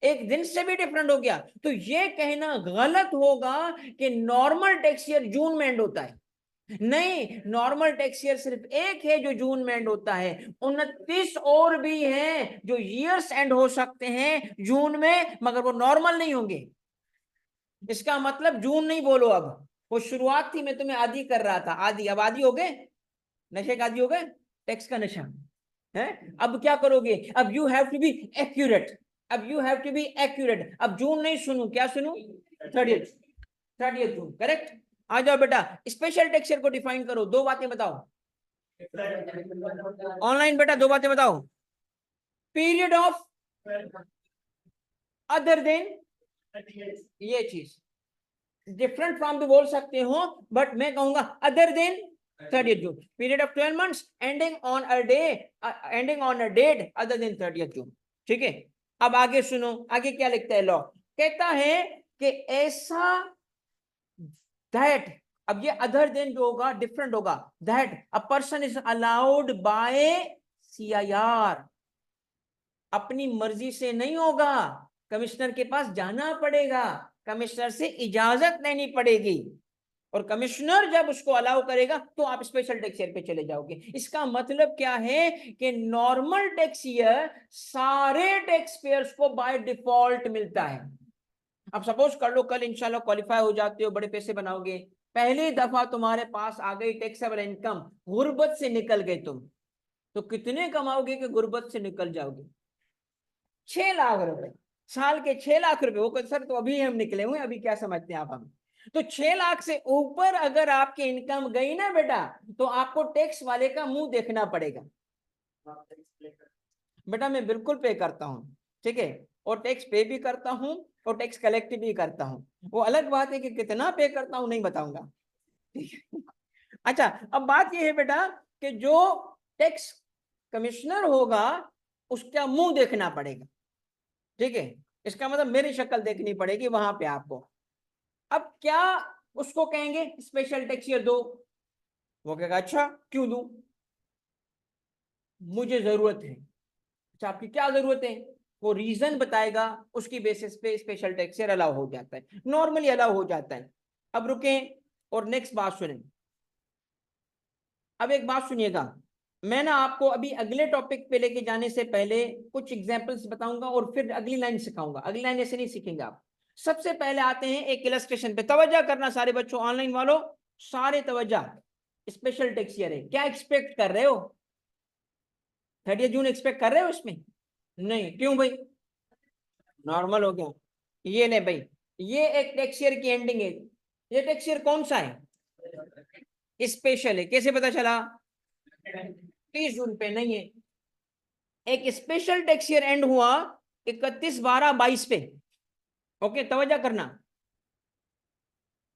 एक दिन से भी डिफरेंट हो गया। तो ये कहना गलत होगा कि नॉर्मल टैक्स ईयर जून में एंड होता है। नहीं, नॉर्मल टैक्स ईयर सिर्फ एक है जो जून में एंड होता है। 29 और भी हैं जो ईयर्स एंड हो सकते हैं जून में, मगर वो नॉर्मल नहीं होंगे। इसका मतलब जून नहीं बोलो। अब वो शुरुआत थी, मैं तुम्हें आदी कर रहा था, आदी। अब आदी हो गए, नशे का आदी हो गए, टैक्स का नशा है। अब क्या करोगे? अब you have to be accurate. अब you have to be accurate. अब जून नहीं सुनू, क्या सुनू? 30th जून, करेक्ट। आ जाओ बेटा, स्पेशल टेक्सचर को डिफाइन करो। दो बातें बताओ ऑनलाइन बेटा, दो बातें बताओ। पीरियड ऑफ अदर देन, ये चीज डिफरेंट फ्रॉम भी बोल सकते हो, बट मैं कहूंगा other than 30th June. Period of 12 months ending on a day, ending on a date other than 30th June. ठीक है। अब आगे सुनो, आगे क्या लिखता है लॉ? कहता है कि ऐसा दैट, अब ये अदर देन जो होगा डिफरेंट होगा, that a person is allowed by CIR। अपनी मर्जी से नहीं होगा, कमिश्नर के पास जाना पड़ेगा, कमिश्नर से इजाजत लेनी पड़ेगी, और कमिश्नर जब उसको अलाउ करेगा तो आप स्पेशल टैक्स ईयर पे चले जाओगे। इसका मतलब क्या है कि नॉर्मल टैक्स ईयर सारे टैक्स पेयर्स को बाय डिफॉल्ट मिलता है। अब सपोज कर लो कल इंशाल्लाह क्वालिफाई हो जाते हो, बड़े पैसे बनाओगे, पहली दफा तुम्हारे पास आ गई टैक्सेबल इनकम, गुर्बत से निकल गए तुम, तो कितने कमाओगे कि गुर्बत से निकल जाओगे? 6 लाख रुपए, साल के 6 लाख रुपए। वो सर तो अभी हम निकले हुए, अभी क्या समझते हैं आप हमें? तो 6 लाख से ऊपर अगर आपकी इनकम गई ना बेटा, तो आपको टैक्स वाले का मुंह देखना पड़ेगा। बेटा मैं बिल्कुल पे करता हूँ, ठीक है, और टैक्स पे भी करता हूँ और टैक्स कलेक्ट भी करता हूँ। वो अलग बात है कि कितना पे करता हूँ नहीं बताऊंगा, ठीक है। अच्छा, अब बात ये है बेटा कि जो टैक्स कमिश्नर होगा उसका मुंह देखना पड़ेगा, ठीक है। इसका मतलब मेरी शक्ल देखनी पड़ेगी वहां पे आपको। अब क्या उसको कहेंगे स्पेशल टैक्स ईयर दो? वो कहेगा अच्छा क्यों दूं, मुझे जरूरत है। अच्छा आपकी क्या जरूरत है? वो रीजन बताएगा, उसकी बेसिस पे स्पेशल टैक्स ईयर अलाउ हो जाता है, नॉर्मली अलाउ हो जाता है। अब रुकें और नेक्स्ट बात सुनें। अब एक बात सुनिएगा, मैं ना आपको अभी अगले टॉपिक पे लेके जाने से पहले कुछ एग्जांपल्स बताऊंगा और फिर अगली लाइन सिखाऊंगा। अगली लाइन ऐसे नहीं सीखेंगे आप। सबसे पहले आते हैं एक इलस्ट्रेशन पे, तवज्जो करना सारे बच्चों, ऑनलाइन वालों सारे तवज्जो। स्पेशल टैक्स ईयर है, क्या एक्सपेक्ट कर रहे हो? 30th जून एक्सपेक्ट कर रहे हो इसमें? नहीं, क्यों भाई? नॉर्मल हो गया। ये ले भाई, ये एक टैक्स ईयर की एंडिंग है। ये टैक्स ईयर कौन सा है? स्पेशल है। कैसे पता चला? 30 जून पे नहीं है। एक स्पेशल टैक्स ईयर एंड हुआ 31/12/22 पे। ओके, तवज्जो करना,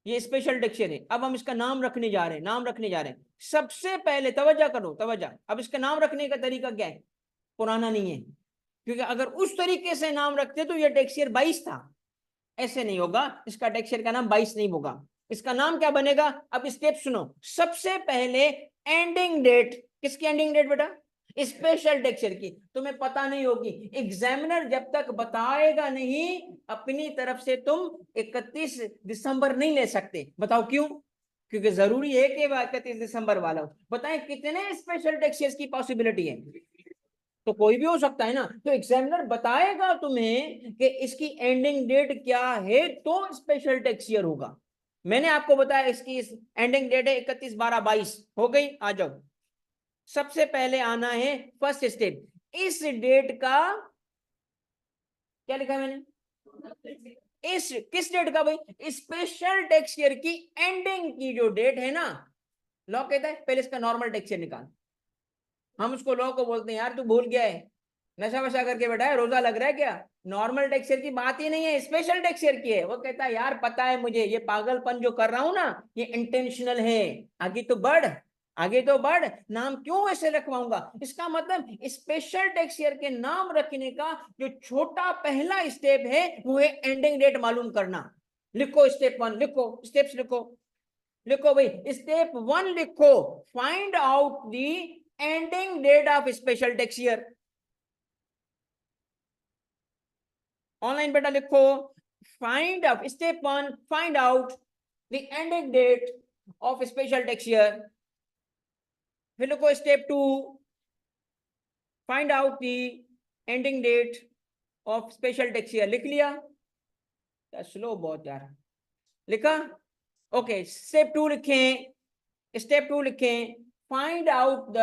ये स्पेशल टैक्स ईयर है। अब हम इसका नाम रखने जा रहे हैं, नाम रखने जा रहे हैं। सबसे पहले तवज्जो करो, तवज्जो। अब इसका नाम रखने का तरीका क्या है? पुराना नहीं है, क्योंकि अगर उस तरीके से नाम रखते तो ये टैक्स ईयर 22 था। ऐसे नहीं होगा, इसका टैक्स ईयर का नाम 22 नहीं होगा। इसका नाम क्या बनेगा? अब स्टेप सुनो। सबसे पहले एंडिंग डेट, किसकी एंडिंग डेट बेटा? स्पेशल टेक्सचर की तुम्हें पता नहीं होगी। एग्जामिनर जब तक बताएगा नहीं अपनी तरफ से तुम 31 दिसंबर नहीं ले सकते। बताओ क्यों? क्योंकि जरूरी है कि 31 दिसंबर वाला हो। बताएं कितने स्पेशल टेक्सचर्स की पॉसिबिलिटी है? तो कोई भी हो सकता है ना। तो एग्जामिनर बताएगा तुम्हें कि इसकी एंडिंग डेट क्या है तो स्पेशल टेक्सचर होगा। मैंने आपको बताया इसकी एंडिंग डेट है 31/12/22 हो गई। आ जाओ, सबसे पहले आना है फर्स्ट स्टेप। इस डेट का क्या लिखा है मैंने? इस किस डेट का भाई? स्पेशल टेक्सचर की एंडिंग की जो डेट है ना, लॉ कहता है पहले इसका नॉर्मल टेक्सचर निकाल। हम उसको लॉ को बोलते हैं यार तू भूल गया है, नशा वशा करके बैठा है, रोजा लग रहा है क्या? नॉर्मल टेक्सचर की बात ही नहीं है, स्पेशल टेक्सचर की है। वो कहता है यार पता है मुझे, ये पागलपन जो कर रहा हूं ना ये इंटेंशनल है। आगे तो बढ़, आगे तो बढ़, नाम क्यों ऐसे रखवाऊंगा? इसका मतलब स्पेशल टेक्सचर के नाम रखने का जो छोटा पहला स्टेप है वो है एंडिंग डेट मालूम करना। लिखो स्टेप 1, लिखो स्टेप्स, लिखो लिखो भाई। स्टेप 1 लिखो, find out the ending date of special tax year. Online बेटा लिखो, find out step 1, find out the ending date of special tax year. फिर लिखो step 2, find out the ending date of special tax year. लिख लिया? स्लो बहुत यार। लिखा? ओके, स्टेप 2 लिखें, स्टेप 2 लिखें, find out the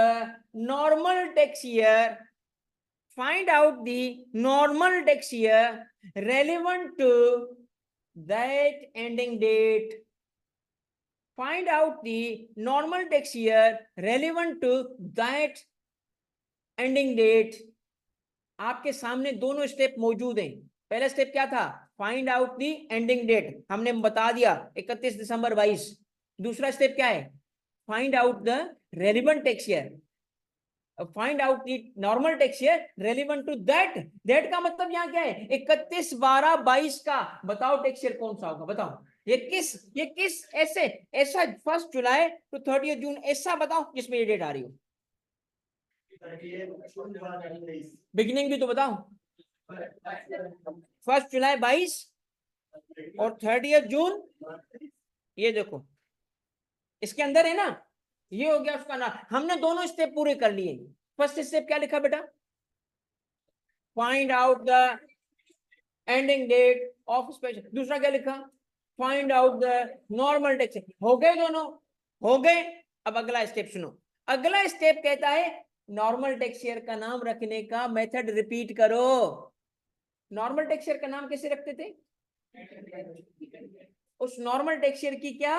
normal texture, find out the normal texture relevant to that ending date. Find out the normal texture relevant to that ending date. आपके सामने दोनों स्टेप मौजूद हैं। पहला स्टेप क्या था? Find out the ending date, हमने बता दिया 31 दिसंबर 22। दूसरा स्टेप क्या है? Find out the relevant tax year, find out the normal tax year relevant to that. That का मतलब यहाँ क्या है? 31/12/22 का बताओ टेक्सचर कौन सा होगा? बताओ ये किस ऐसे ऐसा 1 जुलाई टू 30 जून ऐसा बताओ जिसमें ये डेट आ रही हो। बिगिनिंग भी तो बताओ। 1 जुलाई 22 और 30 जून, ये देखो इसके अंदर है ना, ये हो गया उसका नाम। हमने दोनों स्टेप पूरे कर लिए। फर्स्ट स्टेप क्या लिखा बेटा? Find out the ending date of special. दूसरा क्या लिखा? Find out the normal tax year. हो गए दोनों? हो गए। अब अगला स्टेप सुनो। अगला स्टेप कहता है नॉर्मल टेक्सचर का नाम रखने का मेथड रिपीट करो। नॉर्मल टेक्सचर का नाम कैसे रखते थे? उस नॉर्मल टेक्सचर की क्या?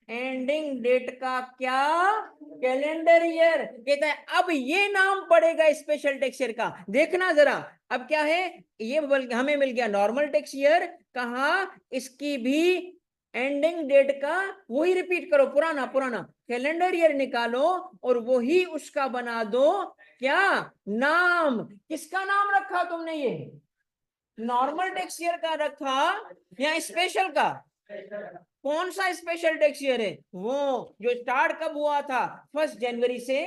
एंडिंग डेट का क्या? Calendar year. कहता है अब ये नाम पड़ेगा स्पेशल टेक्सचर का। देखना जरा अब क्या है, ये हमें मिल गया नॉर्मल टेक्सचर। कहा? इसकी भी एंडिंग डेट का वही रिपीट करो, पुराना पुराना कैलेंडर ईयर निकालो और वही उसका बना दो क्या नाम। किसका नाम रखा तुमने? ये नॉर्मल टेक्सचर का रखा या स्पेशल का? कौन सा स्पेशल टेक्सचर है? वो जो स्टार्ट कब हुआ था? 1 जनवरी से।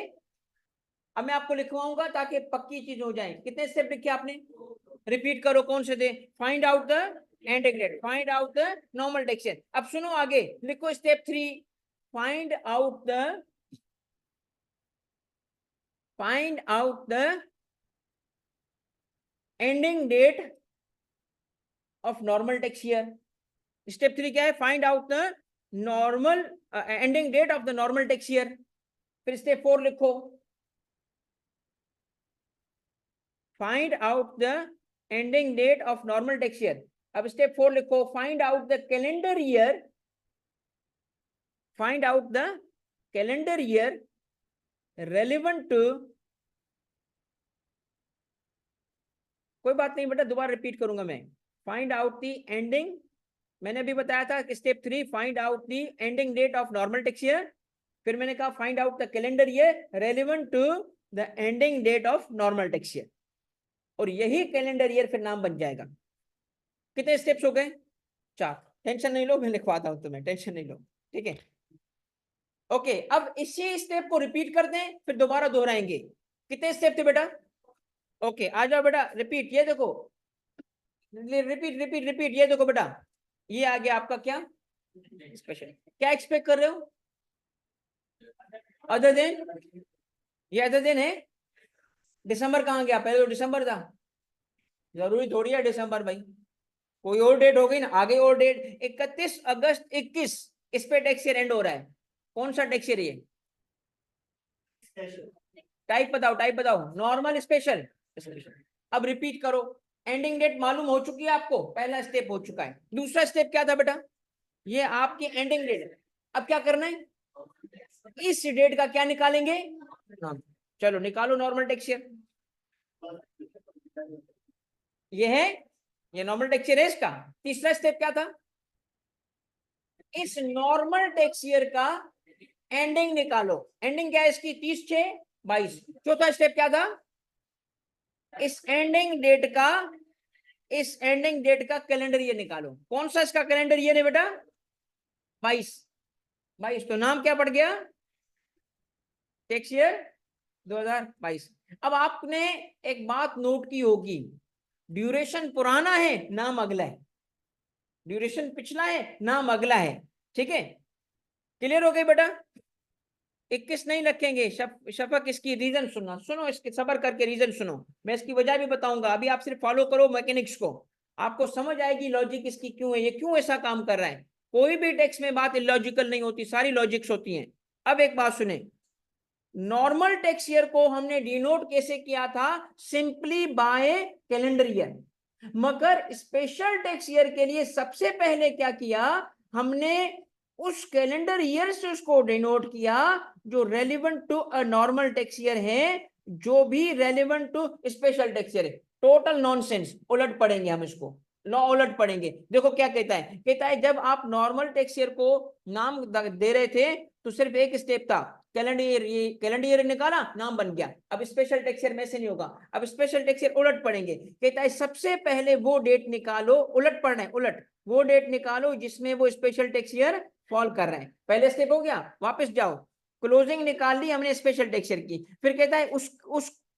अब मैं आपको लिखवाऊंगा ताकि पक्की चीज हो जाए। कितने स्टेप लिखे आपने? रिपीट करो कौन से थे? Find out the ending date, find out the normal tax year. अब सुनो आगे लिखो step 3, find out the ending date of normal tax year. Step 3 क्या है? Find out the normal ending date of the normal tax year. फिर स्टेप 4 लिखो, find out the ending date of normal tax year. अब step 4 लिखो, find out the calendar year, find out the calendar year relevant to. कोई बात नहीं बेटा, दोबारा repeat करूंगा मैं। फाइंड आउट द एंडिंग, मैंने अभी बताया था कि step 3 find out the ending date of normal tax year. फिर मैंने कहा find out the calendar year relevant to the ending date of normal tax year, और यही कैलेंडर ईयर फिर नाम बन जाएगा। कितने स्टेप्स हो गए? 4। टेंशन नहीं लो, मैं लिखवाता हूं तुम्हें, टेंशन नहीं लो, ठीक है। ओके, अब इसी स्टेप को रिपीट कर दें फिर दोबारा दोहराएंगे। कितने स्टेप थे बेटा? ओके, आ जाओ बेटा, रिपीट, ये देखो, रिपीट रिपीट रिपीट, ये देखो बेटा, ये आ गया आपका क्या स्पेशल। क्या एक्सपेक्ट कर रहे हो अदर देन? ये अदर देन है। दिसंबर कहाँ गया? पहले तो दिसंबर था, जरूरी थोड़ी है दिसंबर भाई, कोई और डेट हो गई ना, आगे और डेट 31 अगस्त 21, इस पे टैक्स ईयर एंड हो रहा है। कौन सा टैक्स ईयर ये? टाइप बताओ, टाइप बताओ, नॉर्मल स्पेशल? स्पेशल। अब रिपीट करो, एंडिंग डेट मालूम हो चुकी है आपको, पहला स्टेप हो चुका है। दूसरा स्टेप क्या था बेटा? ये आपकी एंडिंग डेट है। अब क्या करना है? इस डेट का क्या निकालेंगे? हाँ, चलो निकालो नॉर्मल टैक्स ईयर। ये है, ये नॉर्मल टैक्स ईयर है इसका। तीसरा स्टेप क्या था? इस नॉर्मल टैक्स ईयर का एंडिंग निकालो। एंडिंग क्या है इसकी? 30/6/22। चौथा स्टेप क्या था? इस एंडिंग डेट का, इस एंडिंग डेट का कैलेंडर ईयर निकालो। कौन सा इसका कैलेंडर ईयर है बेटा? 22। तो नाम क्या पड़ गया? Tax year 2022। अब आपने एक बात नोट की होगी, ड्यूरेशन पुराना है, नाम अगला है, ड्यूरेशन पिछला है, नाम अगला है। ठीक है, क्लियर हो गई बेटा? 21 नहीं रखेंगे। शफक, इसकी रीजन सुनना, सुनो, इसके सबर करके रीजन सुनो, मैं इसकी वजह भी बताऊंगा। अभी आप सिर्फ फॉलो करो मैकेनिक्स को, आपको समझ आएगी लॉजिक इसकी क्यों है, ये क्यों ऐसा काम कर रहा है। कोई भी टेक्स्ट में बात इलॉजिकल नहीं होती, सारी लॉजिक्स होती हैं। अब एक बात सुने, नॉर्मल टैक्स ईयर को हमने डिनोट कैसे किया था? Simply by calendar year. मगर स्पेशल टैक्स ईयर के लिए सबसे पहले क्या किया हमने? उस कैलेंडर ईयर से उसको डिनोट किया जो relevant to a normal tax year है, जो भी relevant to special tax year है। टोटल नॉनसेंस, उलट पढ़ेंगे हम इसको, लॉ उलट पढ़ेंगे। देखो क्या कहता है, कहता है जब आप नॉर्मल टैक्स ईयर को नाम दे रहे थे तो सिर्फ एक स्टेप था, कैलेंडर ईयर, कैलेंडर ईयर निकाला, नाम बन गया। अब स्पेशल टैक्स ईयर में से नहीं होगा, अब स्पेशल टैक्स ईयर उलट पढ़ेंगे। कहता है सबसे पहले वो डेट निकालो, उलट पढ़ना है, उलट वो डेट निकालो जिसमें वो स्पेशल टैक्स ईयर फॉल कर रहे हैं। पहले स्टेप हो गया, वापस जाओ, क्लोजिंग निकाल ली हमने स्पेशल टैक्स ईयर की। फिर कहता है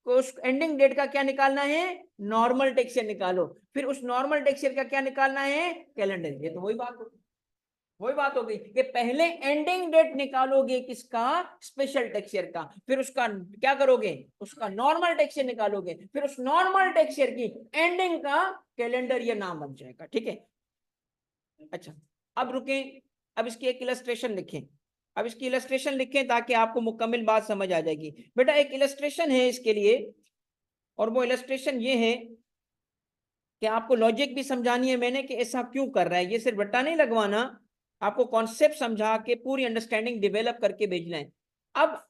उस एंडिंग डेट का क्या निकालना है? नॉर्मल टैक्स ईयर निकालो। फिर उस नॉर्मल टैक्स ईयर का क्या निकालना है? कैलेंडर। ये तो वही बात होगी, वही बात हो गई कि पहले एंडिंग डेट निकालोगे किसका? स्पेशल टैक्स ईयर का। फिर उसका क्या करोगे? उसका नॉर्मल टैक्स ईयर निकालोगे। फिर उस नॉर्मल टैक्स ईयर की एंडिंग का कैलेंडर ईयर नाम बन जाएगा। ठीक है, अच्छा, अब रुके, अब इसकी एक इलस्ट्रेशन लिखें। अब इसकी इलस्ट्रेशन लिखें ताकि आपको मुकम्मल बात समझ आ जाएगी। बेटा एक इलस्ट्रेशन है इसके लिए, और वो इलस्ट्रेशन ये है कि आपको लॉजिक भी समझानी है मैंने कि ऐसा क्यों कर रहा है। ये सिर्फ बट्टा नहीं लगवाना, आपको कॉन्सेप्ट समझा के पूरी अंडरस्टैंडिंग डेवलप करके भेजना है। अब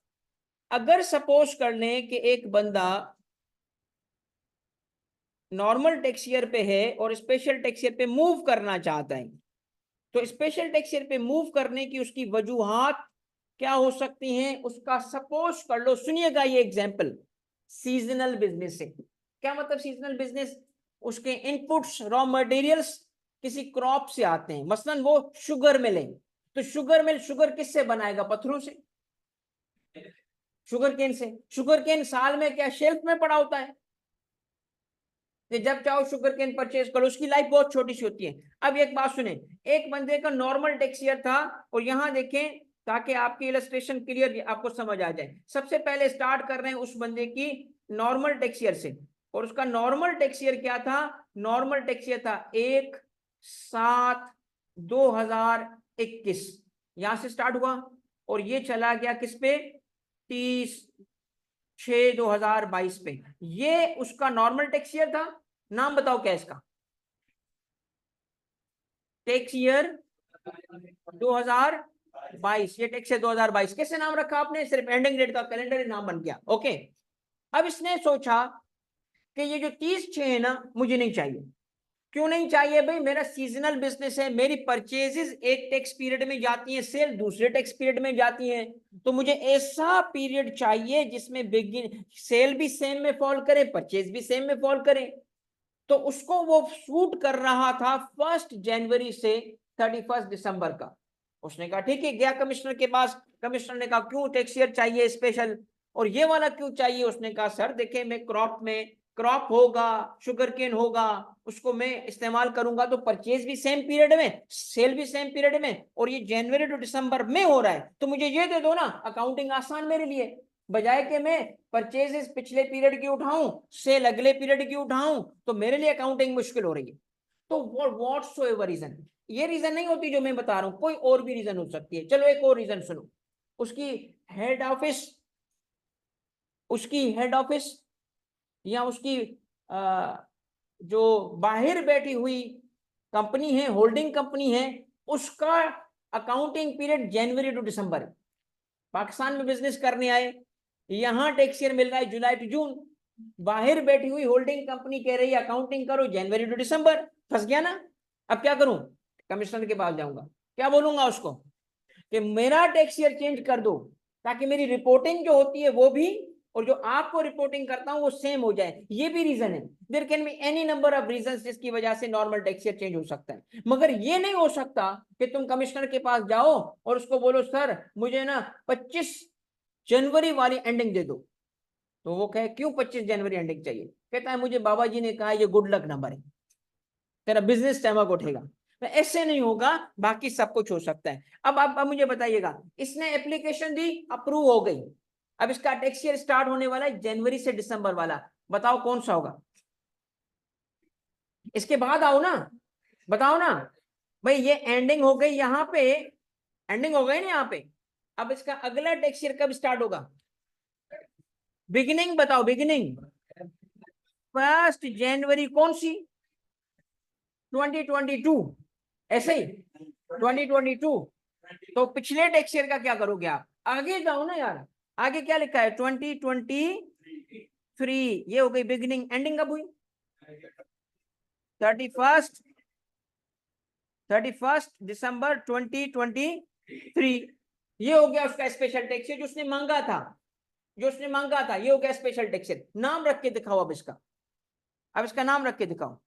अगर सपोज कर लें कि एक बंदा नॉर्मल टैक्स ईयर पे है और स्पेशल टैक्स ईयर पे मूव करना चाहता है, तो स्पेशल टैक्स ईयर पे मूव करने की उसकी वजूहात क्या हो सकती हैं? उसका सपोज कर लो, सुनिएगा ये एग्जांपल, सीजनल बिजनेस है। क्या मतलब सीजनल बिजनेस? उसके इनपुट्स, रॉ मटेरियल्स किसी क्रॉप से आते हैं, मसलन वो शुगर मिल है, तो शुगर मिल शुगर किससे बनाएगा? पत्थरों से, शुगर केन से। शुगर केन साल में क्या शेल्फ में पड़ा होता है? कि जब चाहो शुगर केन परचेज करो, उसकी लाइफ बहुत छोटी सी होती है। अब एक बात सुने, एक बंदे का नॉर्मल टैक्स ईयर था, और यहां देखें ताकि आपकी इलस्ट्रेशन क्लियर आपको समझ आ जाए। सबसे पहले स्टार्ट कर रहे हैं उस बंदे की नॉर्मल टैक्स ईयर से, और उसका नॉर्मल टैक्स ईयर क्या था? नॉर्मल टैक्स ईयर था 1/7/2021, यहां से स्टार्ट हुआ और ये चला गया किस पे? 30/6/2022 पे। ये उसका नॉर्मल टैक्स ईयर था। नाम बताओ क्या इसका? Tax year 2022। ये टैक्स ईयर 2022 कैसे नाम रखा आपने? सिर्फ एंडिंग डेट का कैलेंडर नाम बन गया। ओके, अब इसने सोचा कि ये जो 30/6 है ना, मुझे नहीं चाहिए। क्यों नहीं चाहिए भाई? मेरा सीजनल बिजनेस है, मेरी परचेजेस एक टैक्स पीरियड में जाती हैं, सेल दूसरे टैक्स पीरियड में जाती है, तो मुझे ऐसा पीरियड चाहिए जिसमें बिगिन सेल भी सेम में फॉल करे, परचेज भी सेम में फॉल करे। तो उसको वो शूट कर रहा था 1 जनवरी से 31 दिसंबर का। उसने कहा ठीक है, गया कमिश्नर के पास, कमिश्नर ने कहा क्यों टैक्स ईयर चाहिए स्पेशल? और ये वाला क्यों चाहिए? उसने कहा सर देखिए मैं क्रॉप होगा, शुगर केन होगा, उसको मैं इस्तेमाल करूंगा तो परचेज भी सेम पीरियड में, सेल भी सेम पीरियड में, और ये जनवरी टू दिसंबर में हो रहा है, तो मुझे ये दे दो ना, अकाउंटिंग आसान मेरे लिए, बजाय कि मैं परचेजेस पिछले पीरियड की उठाऊं, सेल अगले पीरियड की उठाऊं, तो मेरे लिए अकाउंटिंग मुश्किल हो रही है। तो व्हाटसोएवर रीजन, ये रीजन नहीं होती जो मैं बता रहा हूं, कोई और भी रीजन हो सकती है। चलो एक और रीजन सुनो, उसकी हेड ऑफिस या उसकी जो बाहर बैठी हुई कंपनी है, होल्डिंग कंपनी है, उसका अकाउंटिंग पीरियड जनवरी टू दिसंबर, पाकिस्तान में बिजनेस करने आए, यहां टैक्स ईयर मिल रहा है जुलाई टू जून, बाहर बैठी हुई होल्डिंग कंपनी कह रही है अकाउंटिंग करो जनवरी टू दिसंबर, फंस गया ना। अब क्या करूं? कमिश्नर के पास जाऊंगा, क्या बोलूंगा उसको कि मेरा टैक्स ईयर चेंज कर दो, ताकि मेरी रिपोर्टिंग जो होती है वो भी, और जो आपको रिपोर्टिंग करता हूं वो सेम हो जाए। ये भी रीजन है। There can be any number of reasons जिसकी वजह से नॉर्मल टैक्स ईयर चेंज हो सकता है, मगर ये नहीं हो सकता कि तुम कमिश्नर के पास जाओ और उसको बोलो सर मुझे ना 25 जनवरी वाली एंडिंग दे दो, तो वो कहे क्यों 25 जनवरी एंडिंग चाहिए? कहता है मुझे बाबा जी ने कहा ये गुड लक नंबर है, तेरा बिजनेस चमक उठेगा। तो ऐसे नहीं होगा, बाकी सब कुछ हो सकता है। अब मुझे बताइएगा, इसने एप्लीकेशन दी, अप्रूव हो गई, अब इसका टैक्स ईयर स्टार्ट होने वाला है जनवरी से दिसंबर वाला, बताओ कौन सा होगा? इसके बाद आओ ना, बताओ ना भाई, ये एंडिंग हो गई यहाँ पे, एंडिंग हो गई ना यहाँ पे, अब इसका अगला टैक्स ईयर कब स्टार्ट होगा? बिगिनिंग बताओ, बिगिनिंग 1 जनवरी कौन सी? 2022, ऐसे ही 2022। तो पिछले टैक्स ईयर का क्या करोगे आप? आगे जाओ ना यार, आगे क्या लिखा है? 2023, ये हो गई बिगिनिंग, एंडिंग कब हुई? 31 दिसंबर 2023, ये हो गया उसका स्पेशल टैक्स ईयर जो उसने मांगा था, ये हो गया स्पेशल टैक्स ईयर। नाम रख के दिखाओ अब इसका, अब इसका नाम रख के दिखाओ।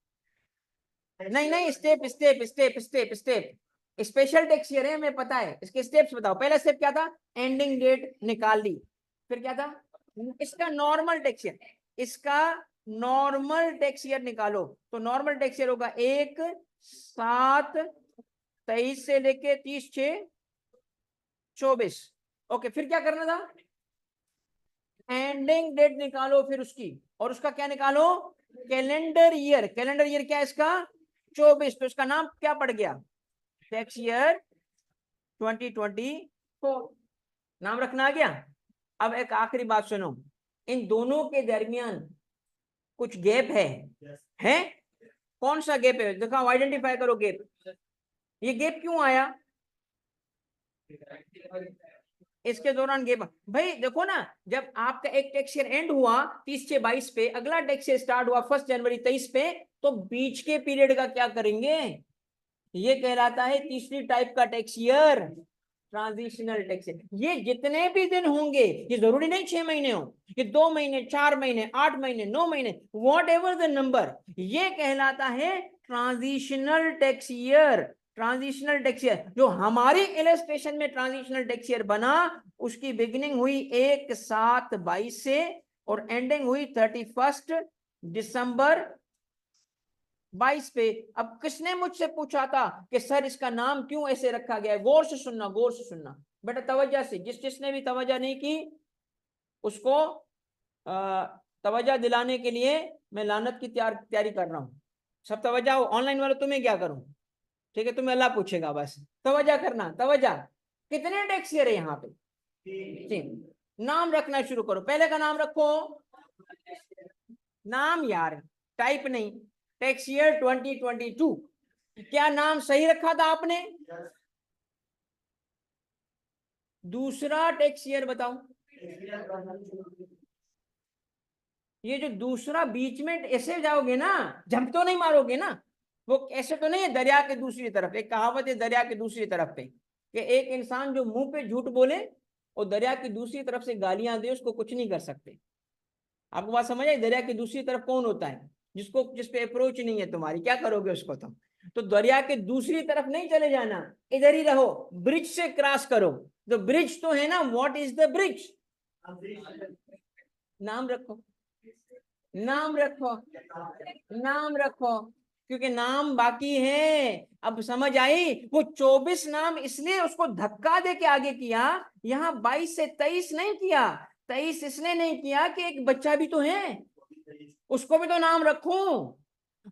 नहीं नहीं, step step step step step, special tax year है हमें पता है, इसके स्टेप्स बताओ। पहला स्टेप क्या था? एंडिंग डेट निकाल ली। फिर क्या था? इसका नॉर्मल टैक्स ईयर, इसका नॉर्मल टैक्स ईयर निकालो। तो नॉर्मल टैक्स ईयर होगा 1/7/23 से लेके 30/6/24। ओके, फिर क्या करना था? एंडिंग डेट निकालो फिर उसकी, और उसका क्या निकालो? Calendar year. कैलेंडर ईयर क्या है इसका? 24। तो इसका नाम क्या पड़ गया? टैक्स ईयर 2024, नाम रखना आ गया। अब एक आखिरी बात सुनो, इन दोनों के दरमियान कुछ गैप है? कौन सा गैप है दिखाओ, आइडेंटिफाई करो गैप। ये गैप क्यों आया? इसके दौरान गैप, भाई देखो ना, जब आपका एक टैक्स ईयर एंड हुआ 30/6/22 पे, अगला टैक्स ईयर स्टार्ट हुआ 1 जनवरी 23 पे, तो बीच के पीरियड का क्या करेंगे? ये कहलाता है तीसरी टाइप का tax year, transitional tax year. ये जितने भी दिन होंगे, ये जरूरी नहीं 6 महीने हो, ये 2 महीने, 4 महीने, 8 महीने, 9 महीने, वॉट एवर द नंबर, ये कहलाता है transitional tax year. Transitional tax year जो हमारी इलस्ट्रेशन में ट्रांजिशनल टैक्स ईयर बना, उसकी बिगिनिंग हुई 1/7/22 से और एंडिंग हुई 31 दिसंबर 22 पे। अब किसने मुझसे पूछा था कि सर इसका नाम क्यों ऐसे रखा गया है? गौर से सुनना, गौर से सुनना बेटा, तवज्जो से। जिसने भी तवज्जो नहीं की उसको तवज्जो दिलाने के लिए मैं लानत की तैयारी कर रहा हूं। सब तवज्जो, ऑनलाइन वालों तुम्हें क्या करूं? ठीक है, तुम्हें अल्लाह पूछेगा, बस तवज्जो करना, तवज्जो। कितने टैक्स ईयर है यहाँ पे? 3। नाम रखना शुरू करो, पहले का नाम रखो, नाम यार, टाइप नहीं, टैक्स ईयर 2022। क्या नाम सही रखा था आपने? दूसरा टैक्स ईयर बताओ। ये जो दूसरा बीच में ऐसे जाओगे ना, जंप तो नहीं मारोगे ना? वो ऐसे तो नहीं है दरिया के दूसरी तरफ, एक कहावत है दरिया के दूसरी तरफ पे, कि एक इंसान जो मुंह पे झूठ बोले और दरिया की दूसरी तरफ से गालियां दे, उसको कुछ नहीं कर सकते। आपको बात समझ आई? दरिया की दूसरी तरफ कौन होता है? जिस पे अप्रोच नहीं है तुम्हारी, क्या करोगे उसको तुम? तो दरिया के दूसरी तरफ नहीं चले जाना, इधर ही रहो, ब्रिज से क्रॉस करो। तो ब्रिज तो है ना, व्हाट इज द ब्रिज? नाम रखो, नाम रखो, नाम रखो, क्योंकि नाम बाकी है। अब समझ आई? वो 24 नाम इसलिए उसको धक्का दे के आगे किया, यहाँ 22 से 23 नहीं किया। 23 इसलिए नहीं किया कि एक बच्चा भी तो है, उसको भी तो नाम रखूं।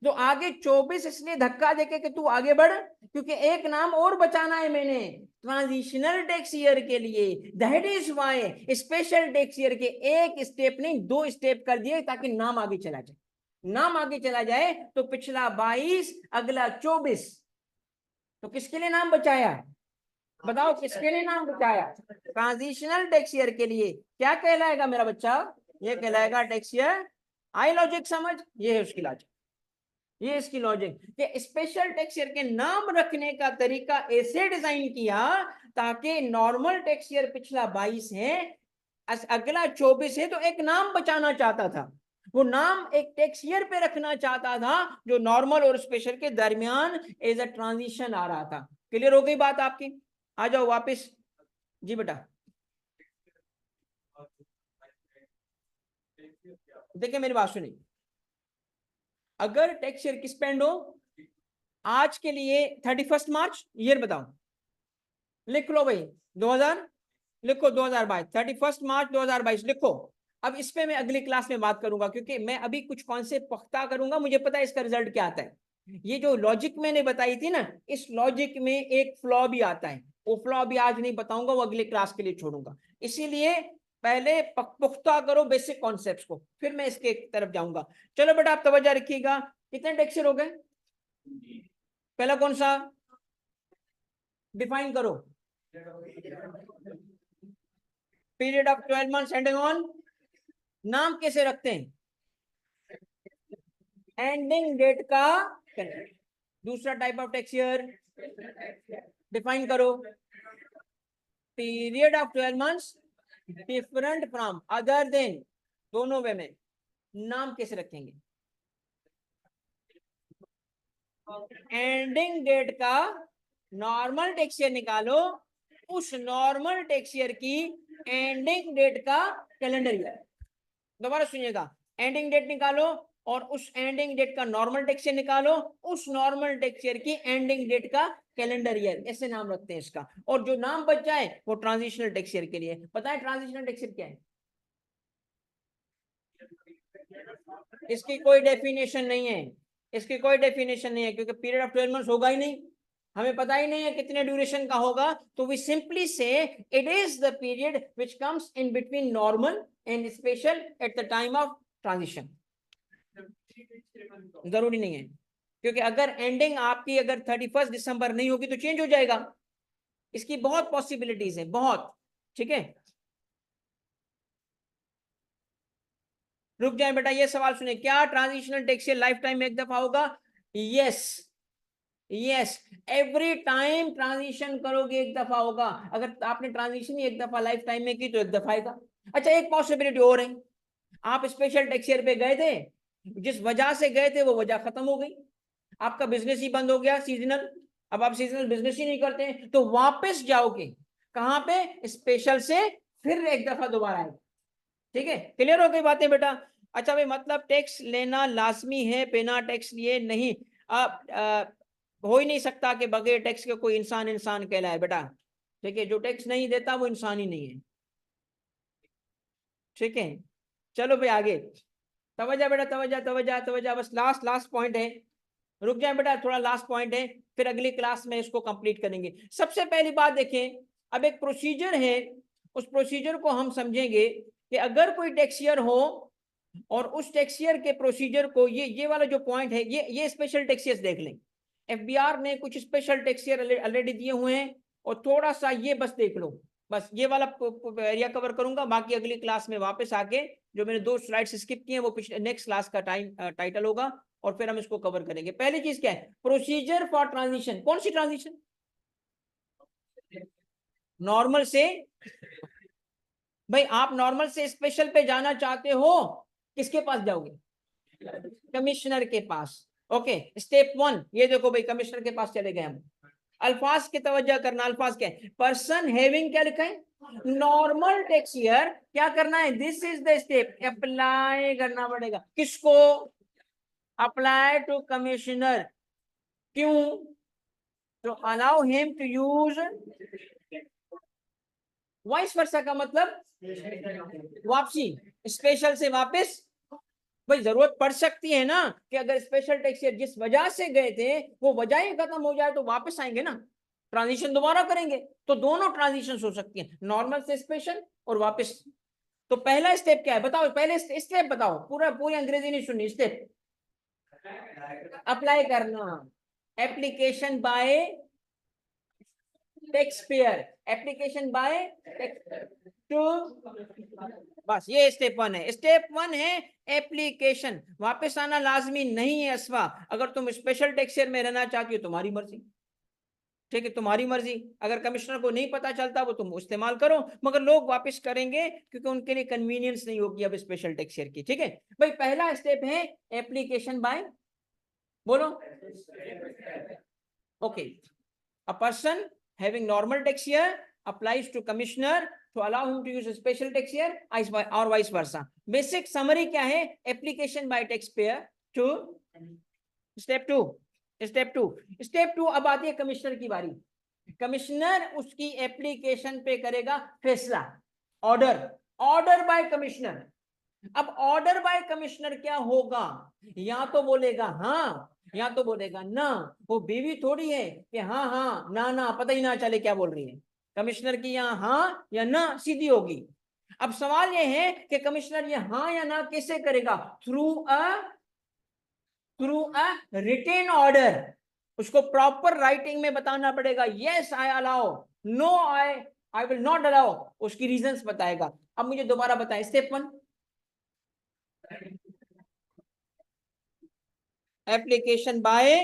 तो आगे 24 इसलिए धक्का देके कि तू आगे बढ़, क्योंकि एक नाम और बचाना है मैंने ट्रांजिशनल टेक्स ईयर के लिए। That is why special tax year के एक स्टेप नहीं 2 स्टेप कर दिए, ताकि नाम आगे चला जाए। नाम आगे चला जाए तो पिछला 22 अगला 24। तो किसके लिए नाम बचाया? बताओ किसके लिए नाम बचाया? ट्रांजिशनल टेक्स ईयर के लिए। क्या कहलाएगा मेरा बच्चा? ये कहलाएगा टेक्स ईयर। आई लॉजिक समझ? ये है उसकी लॉजिक, ये इसकी लॉजिक कि स्पेशल टैक्स ईयर के नाम रखने का तरीका ऐसे डिजाइन किया ताकि नॉर्मल टैक्स ईयर पिछला 22 है, अगला 24 है, तो एक नाम बचाना चाहता था। वो नाम एक टैक्स ईयर पे रखना चाहता था जो नॉर्मल और स्पेशल के दरमियान एज अ ट्रांजिशन आ रहा था। क्लियर हो गई बात आपकी? आ जाओ वापस। जी बेटा, देखिए मेरी बात सुनिए। अगर टैक्स ईयर किस पेंड हो, आज के लिए 31 मार्च ईयर बताओ, लिख लो भाई 2000, लिखो 2022, 31 मार्च 2022 लिखो। अब इस पे मैं अगली क्लास में बात करूंगा, क्योंकि मैं अभी कुछ कॉन्सेप्ट पुख्ता करूंगा, मुझे पता है इसका रिजल्ट क्या आता है। ये जो लॉजिक मैंने बताई थी ना, इस लॉजिक में एक फ्लॉ भी आता है। वो फ्लॉ भी आज नहीं बताऊंगा, वो अगली क्लास के लिए छोड़ूंगा। इसीलिए पहले पुख्ता करो बेसिक कॉन्सेप्ट्स को, फिर मैं इसके तरफ जाऊंगा। चलो बेटा आप तवज्जो रखिएगा। कितने टेक्सचर हो गए? पहला कौन सा? डिफाइन करो। Period of 12 months ending on. नाम कैसे रखते हैं? एंडिंग डेट का। दूसरा type of tax year define करो। Period of 12 months different from other than. दोनों वे में नाम कैसे रखेंगे? एंडिंग डेट का नॉर्मल टैक्स ईयर निकालो, उस नॉर्मल टैक्स ईयर की एंडिंग डेट का कैलेंडर ईयर। दोबारा सुनिएगा, एंडिंग डेट निकालो और उस एंडिंग डेट का नॉर्मल टैक्स ईयर निकालो, उस नॉर्मल टैक्स ईयर की एंडिंग डेट का कैलेंडर ईयर। ऐसे नाम रखते हैं इसका। और जो नाम बच जाए वो ट्रांजिशनल टैक्स ईयर के लिए। पता है ट्रांजिशनल टैक्स ईयर क्या है? इसकी कोई डेफिनेशन नहीं है, इसकी कोई डेफिनेशन नहीं है, क्योंकि पीरियड ऑफ 12 मंथ्स होगा ही नहीं, हमें पता ही नहीं है कितने ड्यूरेशन का होगा। तो वी सिंपली से it is the period which comes in between normal and special at the time of transition. जरूरी नहीं है, क्योंकि अगर एंडिंग आपकी अगर 31 दिसंबर नहीं होगी तो चेंज हो जाएगा। इसकी बहुत पॉसिबिलिटीज है, बहुत। ठीक है, रुक जाए बेटा, ये सवाल सुने। क्या ट्रांजिशनल टैक्स लाइफ टाइम में एक दफा होगा? Yes, yes, every time transition करोगे एक दफा होगा। अगर आपने ट्रांजिशन ही एक दफा लाइफ टाइम में की तो एक दफा आएगा। अच्छा, एक पॉसिबिलिटी और है। आप स्पेशल टैक्स ईयर पे गए थे, जिस वजह से गए थे वो वजह खत्म हो गई, आपका बिजनेस ही बंद हो गया सीजनल, अब आप सीजनल बिजनेस ही नहीं करते, तो वापस जाओगे कहां पे? स्पेशल से फिर एक दफा दोबारा आएगा। ठीक है, क्लियर हो गई बातें बेटा? अच्छा भाई, मतलब टैक्स लेना लाजमी है, बिना टैक्स लिए नहीं। अब हो ही नहीं सकता कि बगैर टैक्स के कोई इंसान इंसान कहलाए बेटा। ठीक है, जो टैक्स नहीं देता वो इंसान ही नहीं है। ठीक है, चलो भाई आगे। तवज्जो बेटा, तवज्जो तवज्जो तवज्जो, बस लास्ट लास्ट पॉइंट है। रुक जाए बेटा, थोड़ा लास्ट पॉइंट है, फिर अगली क्लास में इसको कंप्लीट करेंगे। सबसे पहली बात देखें, अब एक प्रोसीजर है, उस प्रोसीजर को हम समझेंगे कि अगर कोई टैक्स ईयर हो और उस टैक्स ईयर के प्रोसीजर को, ये वाला जो पॉइंट है, ये स्पेशल टैक्स ईयर देख लें। एफबीआर ने कुछ स्पेशल टैक्स ईयर ऑलरेडी दिए हुए हैं, और थोड़ा सा ये बस देख लो। बस ये वाला एरिया कवर करूंगा, बाकी अगली क्लास में वापस आके जो मैंने 2 स्लाइड्स स्किप किए हैं वो पिछले नेक्स्ट क्लास का टाइटल होगा, और फिर हम इसको कवर करेंगे। पहली चीज क्या है? Procedure for transition. कौन सी ट्रांजिशन? नॉर्मल से। भाई आप नॉर्मल से स्पेशल पे जाना चाहते हो, किसके पास जाओगे? कमिश्नर के पास। ओके, स्टेप 1 ये देखो भाई, कमिश्नर के पास चले गए हम। अल्फाज की तवज्जो करना, अल्फाज क्या है? पर्सन हैविंग क्या लिखा है? नॉर्मल टैक्स ईयर क्या करना है, this is the step, apply करना पड़ेगा किसको, अप्लाई टू कमिश्नर, क्यों, तो allow him to use, vice versa का मतलब वापसी, स्पेशल से वापस, भाई जरूरत पड़ सकती है ना कि अगर स्पेशल टैक्स ईयर जिस वजह से गए थे वो वजह ही खत्म हो जाए तो वापस आएंगे ना, ट्रांजिशन दोबारा करेंगे, तो दोनों ट्रांजिशन हो सकती है, नॉर्मल से स्पेशल और वापस। तो पहला स्टेप क्या है बताओ, पहले स्टेप बताओ, पूरी अंग्रेजी नहीं सुननी, स्टेप अप्लाई करना, application by tax payer, application by two, बस ये स्टेप वन है, स्टेप वन है एप्लीकेशन, वापस आना लाजमी नहीं है असवा, अगर तुम स्पेशल टैक्स ईयर में रहना चाहती हो तुम्हारी मर्जी, ठीक है तुम्हारी मर्जी, अगर कमिश्नर को नहीं पता चलता वो तुम इस्तेमाल करो, मगर लोग वापस करेंगे क्योंकि उनके लिए कन्वीनियंस नहीं होगी अब स्पेशल टैक्स ईयर की, ठीक है भाई। पहला स्टेप है एप्लीकेशन बाय, बोलो, okay, a person having normal tax year applies to commissioner to allow him to use a special tax year or vice versa. Basic summary क्या है, application by taxpayer to step two, step two अब आती है commissioner की बारी, commissioner उसकी application पे करेगा फैसला, ऑर्डर बाय कमिश्नर। अब ऑर्डर बाय कमिश्नर क्या होगा, या तो बोलेगा हाँ या तो बोलेगा ना, वो बीवी थोड़ी है कि हाँ हाँ ना ना पता ही ना चले क्या बोल रही है, कमिश्नर की यहाँ हाँ या ना सीधी होगी। अब सवाल ये है कि कमिश्नर ये हाँ या ना कैसे करेगा, थ्रू अ रिटेन ऑर्डर, उसको प्रॉपर राइटिंग में बताना पड़ेगा, yes I allow, no I will not allow, उसकी रीजंस बताएगा। अब मुझे दोबारा बताएं, step one application by,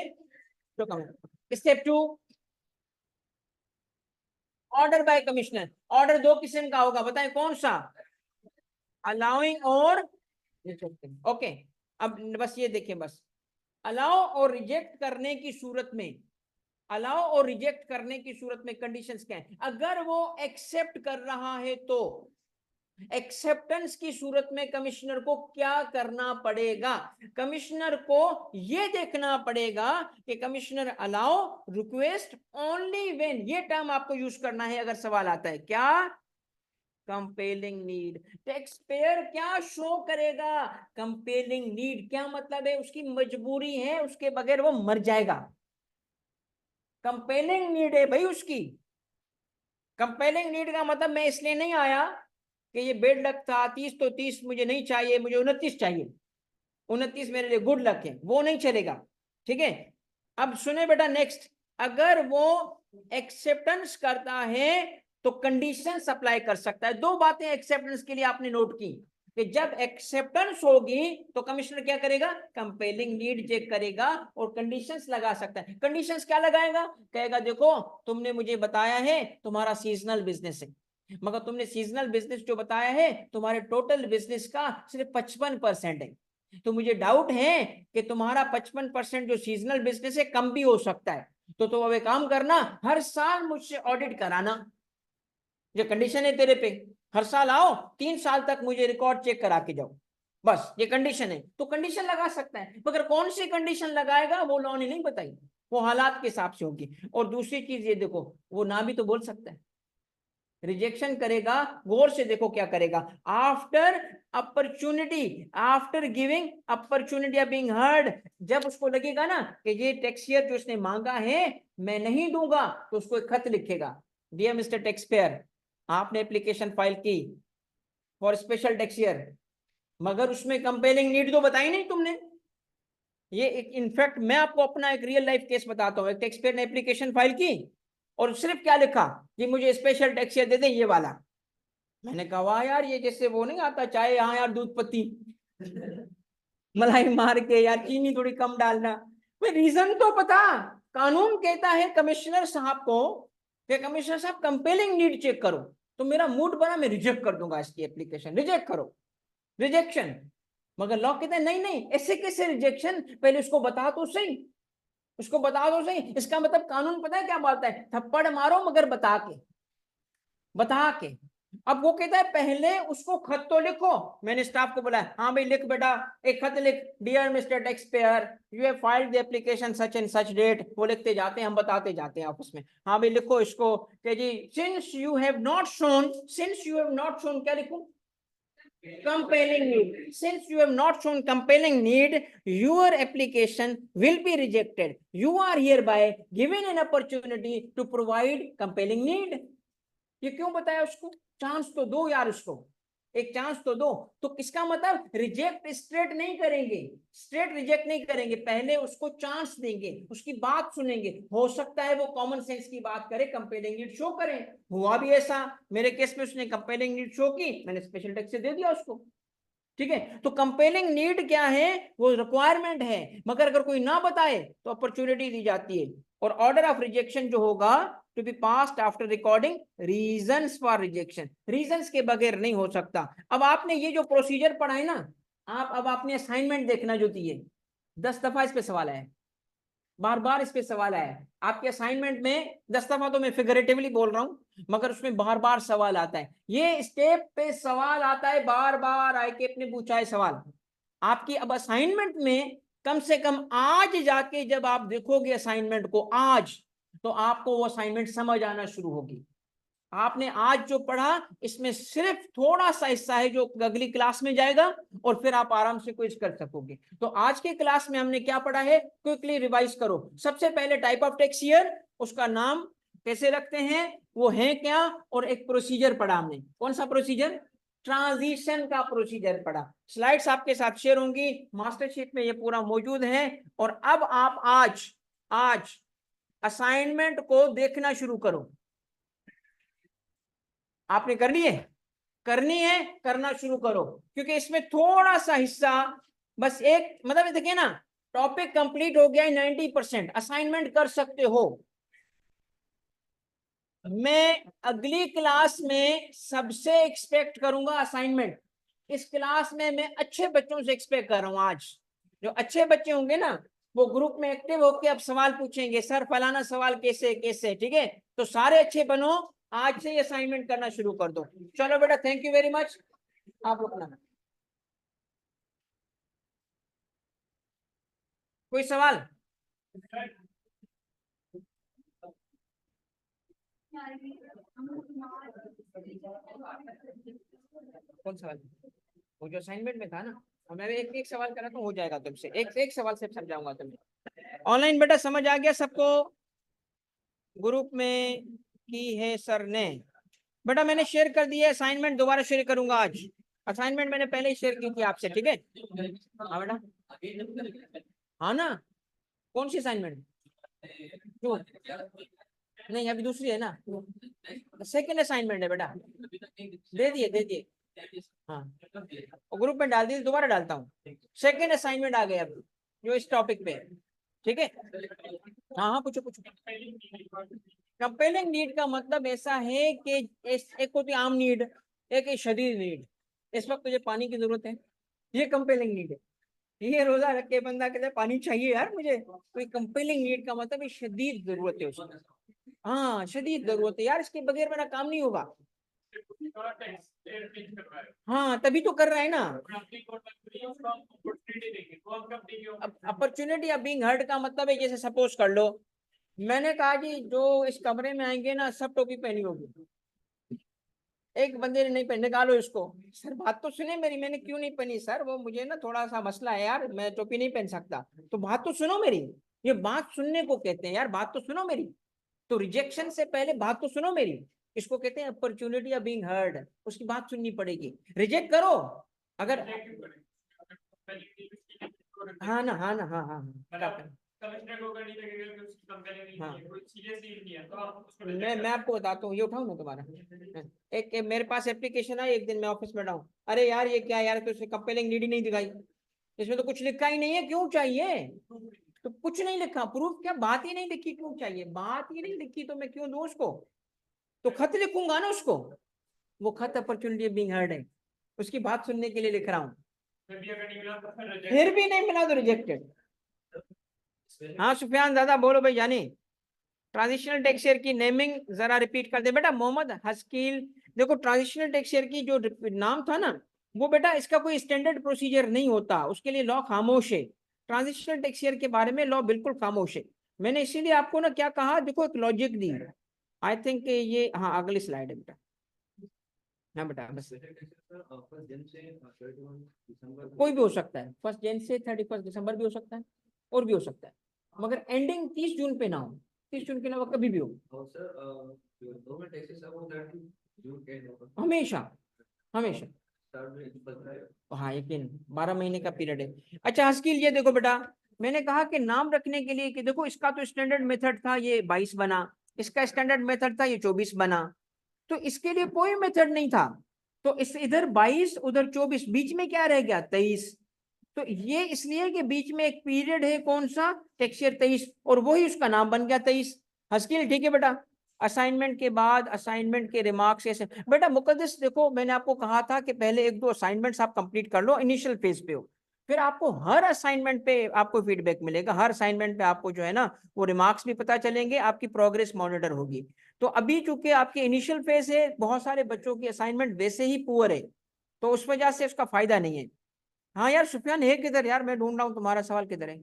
step two order by commissioner, order दो किस्म का होगा बताएं कौन सा, अलाउइंग और ओके। अब बस ये देखें, बस अलाउ और रिजेक्ट करने की सूरत में, अलाउ और रिजेक्ट करने की सूरत में कंडीशंस क्या है, अगर वो एक्सेप्ट कर रहा है तो एक्सेप्टेंस की सूरत में कमिश्नर को क्या करना पड़ेगा, कमिश्नर को यह देखना पड़ेगा कि commissioner allow request only when, ये टर्म आपको यूज करना है अगर सवाल आता है, क्या कंपेलिंग नीड, टैक्स पेयर क्या शो करेगा, कंपेलिंग नीड क्या मतलब है, उसकी मजबूरी है उसके बगैर वो मर जाएगा, कंपेलिंग नीड है भाई उसकी। कंपेलिंग नीड का मतलब मैं इसलिए नहीं आया कि ये बेड लक था 30 तो 30 मुझे नहीं चाहिए, मुझे 29 चाहिए, 29 मेरे लिए गुड लक है, वो नहीं चलेगा, ठीक है। अब सुने बेटा नेक्स्ट, अगर वो एक्सेप्टेंस करता है तो कंडीशंस अप्लाई कर सकता है, दो बातें एक्सेप्टेंस के लिए आपने नोट की कि जब एक्सेप्टेंस होगी तो कमिश्नर क्या करेगा, कंपेलिंग नीड चेक करेगा और कंडीशंस लगा सकता है। कंडीशंस क्या लगाएगा, कहेगा देखो तुमने मुझे बताया है तुम्हारा सीजनल बिजनेस है, मगर तुमने सीजनल बिजनेस जो बताया है तुम्हारे टोटल बिजनेस का सिर्फ 55% है, तो मुझे डाउट है कि तुम्हारा 55% जो सीजनल बिजनेस है कम भी हो सकता है, तो अब एक काम करना, हर साल मुझसे ऑडिट कराना, ये कंडीशन है तेरे पे, हर साल आओ 3 साल तक मुझे रिकॉर्ड चेक करा के जाओ, बस ये कंडीशन है, तो कंडीशन लगा सकता है, मगर कौन सी कंडीशन लगाएगा वो लॉ ने नहीं बताई, वो हालात के हिसाब से होगी। और दूसरी चीज ये देखो, वो ना भी तो बोल सकता है, रिजेक्शन करेगा, गौर से देखो क्या करेगा, after opportunity, after giving opportunity of being heard, जब उसको लगेगा ना कि ये टैक्स ईयर जो उसने मांगा है मैं नहीं दूंगा, तो उसको एक खत लिखेगा, डियर मिस्टर टैक्स पेयर, आपने एप्लीकेशन फाइल की फॉर स्पेशल टैक्स ईयर, मगर उसमें कंपेलिंग नीड तो बताई नहीं तुमने, ये एक इनफैक्ट मैं आपको अपना एक रियल लाइफ केस बताता हूँ, एक टैक्स पेयर ने एप्लीकेशन फाइल की और सिर्फ क्या लिखा कि मुझे स्पेशल टैक्स ईयर दे दें ये वाला, मैंने कहा वाह यार ये जैसे वो नहीं आता चाय, हाँ यार दूध पत्ती मलाई मार के यार चीनी थोड़ी कम डालना, मैं रीजन तो पता, कानून कहता है कमिश्नर साहब को कि कमिश्नर साहब कंपेलिंग नीड चेक करो, तो मेरा मूड बना मैं रिजेक्ट कर दूंगा इसकी एप्लीकेशन, रिजेक्ट करो, रिजेक्शन, मगर लॉ कहते हैं नहीं नहीं ऐसे कैसे रिजेक्शन, पहले उसको बता तो सही, उसको बता दो सही, इसका मतलब कानून पता है क्या बोलता है, थप्पड़ मारो मगर बता के, बता के। अब वो कहता है पहले उसको खत तो लिखो। मैंने स्टाफ को बोला हाँ भाई लिख बेटा, एक खत लिख, dear mister tax payer you have filed the application such and such date. वो लिखते जाते हैं, हम बताते जाते हैं आपस में। हाँ भाई लिखो इसको कि जी since you have not shown, since you have not shown क्या लिखूं, compelling need. Since you have not shown compelling need, your application will be rejected. You are hereby given an opportunity to provide compelling need. ये क्यों बताया उसको, chance तो दो यार, उसको एक चांस तो दो। तो किसका मतलब रिजेक्ट स्ट्रेट नहीं करेंगे, स्ट्रेट रिजेक्ट नहीं करेंगे, पहले उसको चांस देंगे, उसकी बात सुनेंगे। हो सकता है वो कॉमन सेंस की बात करे, कंपेलिंग नीड शो करें। हुआ भी ऐसा मेरे केस में, उसने कंपेलिंग नीड शो की, मैंने स्पेशल टैक्स से दे दिया उसको। ठीक है, तो कंपेलिंग नीड क्या है, वो रिक्वायरमेंट है, मगर अगर कोई ना बताए तो अपॉर्चुनिटी दी जाती है। और ऑर्डर ऑफ रिजेक्शन जो होगा to be passed after recording reasons for rejection, reasons के बगैर नहीं हो सकता। अब आपने ये जो प्रोसीजर पढ़ा है ना, आप अब आपने असाइनमेंट देखना जो दिए, 10 दफा इस पे सवाल आया, बार बार इस पे सवाल आया आपके असाइनमेंट में। 10 दफा तो मैं फिगरेटिवली बोल रहा हूं, मगर उसमें बार बार सवाल आता है, ये स्टेप पे सवाल आता है, बार बार आके अपने पूछा है सवाल आपकी। अब असाइनमेंट में कम से कम आज जाके जब आप देखोगे असाइनमेंट को आज, तो आपको वो असाइनमेंट समझ आना शुरू होगी। आपने आज जो पढ़ा इसमें सिर्फ थोड़ा सा हिस्सा है जो अगली क्लास में जाएगा, और फिर आप आराम से क्विज कर सकोगे। तो आज के क्लास में हमने क्या पढ़ा है, क्विकली रिवाइज करो। सबसे पहले टाइप ऑफ टैक्स ईयर, उसका नाम कैसे रखते हैं, वो है क्या, और एक प्रोसीजर पढ़ा हमने। कौन सा प्रोसीजर, ट्रांजिशन का प्रोसीजर पढ़ा। स्लाइड्स आपके साथ शेयर होंगी, मास्टर शीट में ये पूरा मौजूद है। और अब आप आज आज असाइनमेंट को देखना शुरू करो। आपने कर लिए, करनी है, करना शुरू करो, क्योंकि इसमें थोड़ा सा हिस्सा बस एक मतलब देखिए ना, टॉपिक कंप्लीट हो गया है 90%, असाइनमेंट कर सकते हो। मैं अगली क्लास में सबसे एक्सपेक्ट करूंगा असाइनमेंट। इस क्लास में मैं अच्छे बच्चों से एक्सपेक्ट कर रहा हूं। आज जो अच्छे बच्चे होंगे ना, वो ग्रुप में एक्टिव होकर अब सवाल पूछेंगे, सर फलाना सवाल कैसे कैसे, ठीक है। तो सारे अच्छे बनो, आज से असाइनमेंट करना शुरू कर दो। चलो बेटा, थैंक यू वेरी मच। आप लोग ना, कोई सवाल, कौन सवाल, वो जो असाइनमेंट में था ना, और मैं एक एक सवाल करा तो हो जाएगा तुमसे, एक एक सवाल से समझाऊंगा तुम्हें। ऑनलाइन बेटा समझ आ गया सबको, ग्रुप में की है सर ने। बेटा मैंने शेयर कर दिया असाइनमेंट, दोबारा शेयर करूंगा आज। असाइनमेंट मैंने पहले ही शेयर की थी आपसे, ठीक है। हाँ बेटा, हाँ ना, कौन सी असाइनमेंट, क्यों, नहीं अभी दूसरी है ना, सेकंड असाइनमेंट है बेटा, दे दिए। हाँ, ग्रुप में डाल दिए, दोबारा डालता हूँ। सेकंड असाइनमेंट आ गया अब, जो इस टॉपिक पे है, ठीक है। हाँ हाँ पूछो पूछो। कंपेलिंग नीड का मतलब ऐसा है कि एक होती है आम नीड, एक है शदीद नीड। इस वक्त तुझे पानी की जरूरत है, ये कंपेलिंग नीड है। ये रोजा रख के बंदा कहता है पानी चाहिए यार मुझे, तो ये कंपेलिंग नीड का मतलब ये शदीद जरूरत है उसको। हाँ शदीद जरूरत है यार, इसके बगैर मेरा काम नहीं होगा। हाँ तभी तो कर रहा है ना। अपॉर्चुनिटी ऑफ बीइंग हर्ड का मतलब है, जैसे सपोज कर लो मैंने कहा कि जो इस कमरे में आएंगे ना सब टोपी पहनी होगी, एक बंदे ने नहीं पहने, निकालो इसको। सर बात तो सुने मेरी, मैंने क्यों नहीं पहनी सर, वो मुझे ना थोड़ा सा मसला है यार, मैं टोपी नहीं पहन सकता। तो बात तो सुनो मेरी, ये बात सुनने को कहते हैं यार, बात तो सुनो मेरी। तो रिजेक्शन से पहले बात तो सुनो मेरी, इसको कहते हैं अपॉर्चुनिटी ऑफ बीइंग हर्ड, उसकी बात सुननी पड़ेगी। रिजेक्ट करो अगर, हाँ ना, हाँ ना, हाँ हाँ हाँ, हाँ मैं आपको बताता हूँ, ये उठाऊ ना तुम्हारा। एक मेरे पास एप्लीकेशन है, एक दिन मैं ऑफिस में डाऊँ, अरे यार ये क्या यार, तो इसमें कंपेलिंग नीड ही नहीं दिखाई, इसमें तो कुछ लिखा ही नहीं है, क्यों चाहिए। तो कुछ नहीं लिखा, प्रूफ क्या, बात ही नहीं लिखी, क्यों चाहिए, बात ही नहीं लिखी तो मैं क्यों दूं उसको। तो खत लिखूंगा ना उसको, वो खत अपॉर्चुनिटी बीइंग हर्ड है, उसकी बात सुनने के लिए लिख रहा हूँ। फिर भी नहीं मिला तो रिजेक्टेड। हाँ सुफियान दादा बोलो भाई जानी। ट्रांजिशनल टैक्स ईयर की नेमिंग जरा रिपीट कर दे बेटा मोहम्मद हस्कील। देखो ट्रांजिशनल टैक्स ईयर की जो नाम था ना, वो बेटा इसका कोई स्टैंडर्ड प्रोसीजर नहीं होता, उसके लिए लॉ खामोश है। ट्रांजिशनल टैक्स ईयर के बारे में लॉ बिल्कुल खामोश है। मैंने इसीलिए आपको ना क्या कहा, देखो एक लॉजिक दी। आई थिंक ये, हाँ अगली स्लाइड है बेटा। हाँ बेटा बस कोई भी हो सकता है, 1 जन से 31 दिसंबर भी हो सकता है, और भी हो सकता है, मगर एंडिंग 30 जून पे ना हो। 30 जून के अलावा कभी भी हो, हमेशा हमेशा। हाँ यकीन, 12 महीने का पीरियड है। अच्छा हस्कील ये देखो बेटा, मैंने कहा कि नाम रखने के लिए कि देखो इसका तो स्टैंडर्ड मेथड था ये 22 बना, इसका स्टैंडर्ड मेथड था ये 24 बना, तो इसके लिए कोई मेथड नहीं था। तो इस इधर 22 उधर 24, बीच में क्या रह गया 23। तो ये इसलिए कि बीच में एक पीरियड है कौन सा, टैक्स ईयर 23, और वही उसका नाम बन गया 23। हस्कील ठीक है बेटा। असाइनमेंट के बाद असाइनमेंट के रिमार्क्स ऐसे बेटा मुकद्दस, देखो मैंने आपको कहा था कि पहले 1-2 असाइनमेंट्स आप कंप्लीट कर लो, इनिशियल फेज पे हो, फिर आपको हर असाइनमेंट पे आपको फीडबैक मिलेगा, हर असाइनमेंट पे आपको जो है ना वो रिमार्क्स भी पता चलेंगे, आपकी प्रोग्रेस मॉनिटर होगी। तो अभी चूंकि आपकी इनिशियल फेज है, बहुत सारे बच्चों की असाइनमेंट वैसे ही पुअर है, तो उस वजह से उसका फायदा नहीं है। हाँ यार सुफियान है किधर यार, मैं ढूंढ रहा हूँ तुम्हारा सवाल किधर है।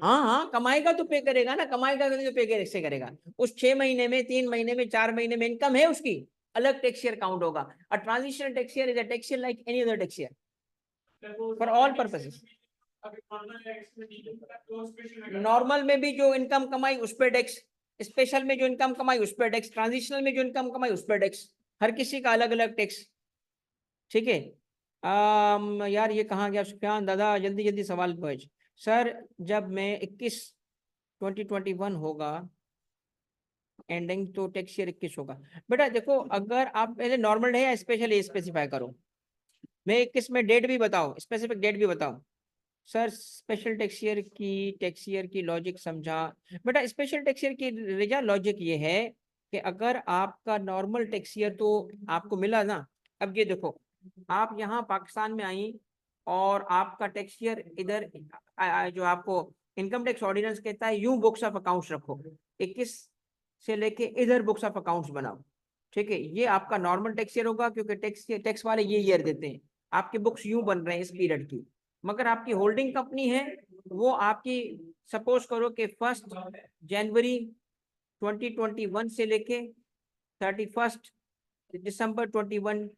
हाँ हाँ कमाएगा तो पे करेगा ना, कमाएगा तो पे कैसे करेगा। उस 6 महीने में, 3 महीने में, 4 महीने में इनकम है उसकी, अलग टैक्स ईयर काउंट होगा। और transitional tax year is a tax year like any other tax year for all purposes. Normal में भी जो इनकम कमाई उस पर टैक्स, स्पेशल में जो इनकम कमाई उस पर टैक्स, ट्रांजिशनल में जो इनकम कमाई उस पर टैक्स, हर किसी का अलग अलग टैक्स। ठीक है। यार ये कहाँ गया सुफियान दादा, जल्दी जल्दी सवाल भेज। सर जब मैं 2021 होगा एंडिंग, तो टैक्स ईयर 21 होगा। बेटा देखो अगर आप पहले नॉर्मल है या स्पेशल है स्पेसिफाई करो, मैं 21 में डेट भी बताओ, स्पेसिफिक डेट भी बताओ। सर स्पेशल टैक्स ईयर की लॉजिक समझा। बेटा स्पेशल टैक्स ईयर की रिजा लॉजिक ये है कि अगर आपका नॉर्मल टैक्स ईयर तो आपको मिला ना, अब ये देखो आप यहाँ पाकिस्तान में आई और आपका टैक्स ईयर इधर जो आपको इनकम टैक्स ऑर्डिनेंस कहता है यूं बुक्स ऑफ अकाउंट्स रखो, 21 से लेके इधर बुक्स ऑफ अकाउंट्स बनाओ। ठीक है, ये आपका नॉर्मल टैक्स ईयर होगा, क्योंकि टैक्स वाले ये ईयर देते हैं, आपके बुक्स यूं बन रहे हैं इस पीरियड की। मगर आपकी होल्डिंग कंपनी है, वो आपकी सपोज करो कि 1 जनवरी 2021 से लेके 31 दिसंबर 21,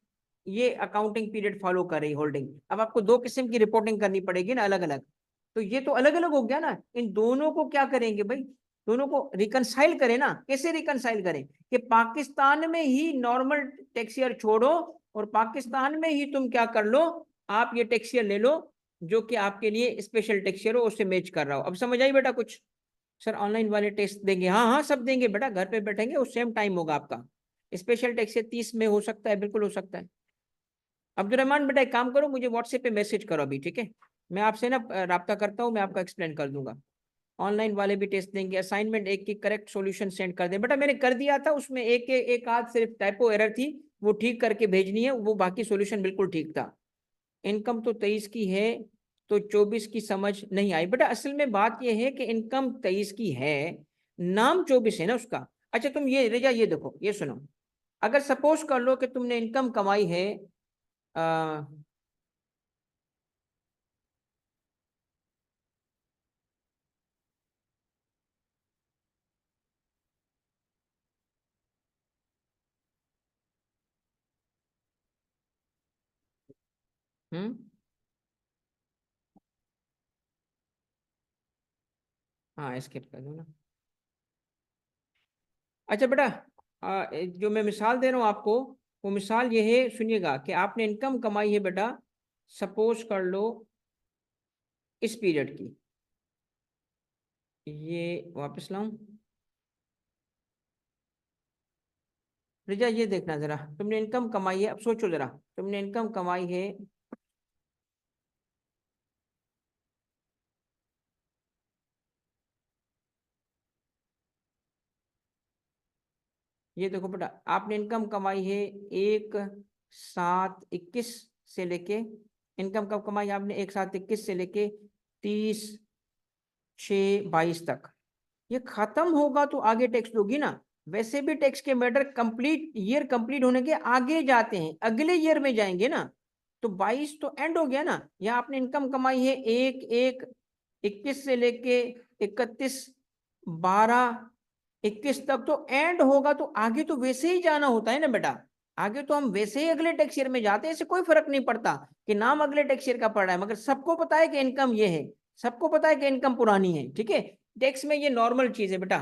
ये अकाउंटिंग पीरियड फॉलो कर रही होल्डिंग। अब आपको 2 किस्म की रिपोर्टिंग करनी पड़ेगी ना अलग अलग, तो ये तो अलग अलग हो गया ना, इन दोनों को क्या करेंगे भाई, दोनों को रिकनसाइल करें ना। कैसे रिकनसाइल करें कि पाकिस्तान में ही नॉर्मल टैक्स ईयर छोड़ो और पाकिस्तान में ही तुम क्या कर लो, आप ये टैक्स ईयर ले लो जो कि आपके लिए स्पेशल टैक्स ईयर हो, उससे मैच कर रहा हो। अब समझ आई बेटा कुछ। सर ऑनलाइन वाले टेस्ट देंगे, हाँ हाँ सब देंगे बेटा, घर पे बैठेंगे, उस सेम टाइम होगा आपका। स्पेशल टैक्स 30 में हो सकता है, बिल्कुल हो सकता है। अब्दुलरहमान बेटा एक काम करो, मुझे व्हाट्सएप पे मैसेज करो अभी, ठीक है, मैं आपसे ना राब्ता करता हूँ, मैं आपका एक्सप्लेन कर दूंगा। ऑनलाइन वाले भी टेस्ट देंगे, असाइनमेंट एक की करेक्ट सॉल्यूशन सेंड कर दें। बेटा मैंने कर दिया था, उसमें एक आध सिर्फ टाइपो एरर थी, वो ठीक करके भेजनी है, वो बाकी सॉल्यूशन बिल्कुल ठीक था। इनकम तो 23 की है, तो 24 की समझ नहीं आई। बेटा असल में बात यह है कि इनकम 23 की है, नाम 24 है ना उसका। अच्छा तुम ये रेजा ये देखो, ये सुनो, अगर सपोज कर लो कि तुमने इनकम कमाई है आ, हम्म, हाँ स्किप कर दो ना। अच्छा बेटा, जो मैं मिसाल दे रहा हूँ आपको, वो मिसाल ये है, सुनिएगा कि आपने इनकम कमाई है बेटा, सपोज कर लो इस पीरियड की, ये वापस लाऊं। रिजा ये देखना जरा, तुमने इनकम कमाई है, अब सोचो जरा, तुमने इनकम कमाई है, ये देखो बेटा आपने इनकम कमाई है 1/7/21 से लेके, इनकम कब कमाई आपने, 1/7/21 से लेके 30/6/22 तक ये खत्म होगा तो आगे टैक्स दोगी ना। वैसे भी टैक्स के मैटर कंप्लीट ईयर कंप्लीट होने के आगे जाते हैं, अगले ईयर में जाएंगे ना। तो 22 तो एंड हो गया ना। यहाँ आपने इनकम कमाई है 1/1/21 से लेके 31/12/21 तक, तो एंड होगा तो आगे तो वैसे ही जाना होता है ना बेटा। आगे तो हम वैसे ही अगले टैक्स ईयर में जाते हैं, इससे कोई फर्क नहीं पड़ता कि नाम अगले टैक्स ईयर का पड़ रहा है, मगर सबको पता है कि इनकम ये है, सबको पता है कि इनकम पुरानी है। ठीक है, टैक्स में ये नॉर्मल चीज है बेटा।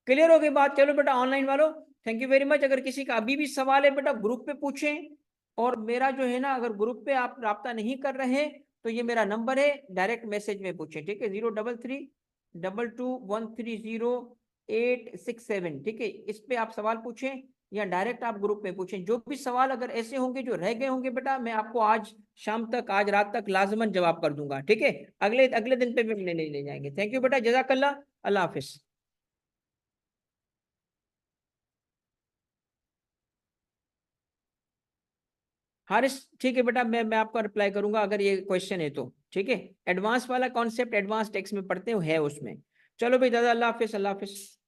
क्लियर हो गई बात। चलो बेटा ऑनलाइन वालों, थैंक यू वेरी मच। अगर किसी का अभी भी सवाल है बेटा ग्रुप पे पूछें, और मेरा जो है ना, अगर ग्रुप पे आप राब्ता नहीं कर रहे हैं तो ये मेरा नंबर है, डायरेक्ट मैसेज में पूछें। ठीक है, 033-22130867। ठीक है, इस पे आप सवाल पूछें या डायरेक्ट आप ग्रुप में पूछें। जो भी सवाल अगर ऐसे होंगे जो रह गए होंगे बेटा, मैं आपको आज शाम तक, आज रात तक लाजमन जवाब कर दूंगा। ठीक है, अगले अगले दिन पे भी लेने ले जाएंगे। थैंक यू बेटा, जज़ाकल्लाह, अल्लाह हाफिज। हारिस ठीक है बेटा, मैं आपको रिप्लाई करूंगा अगर ये क्वेश्चन है तो। ठीक है, एडवांस वाला कॉन्सेप्ट एडवांस टेक्स्ट में पढ़ते हो है उसमें। चलो भाई दादा, अल्लाह हाफिज, अल्लाह हाफिज।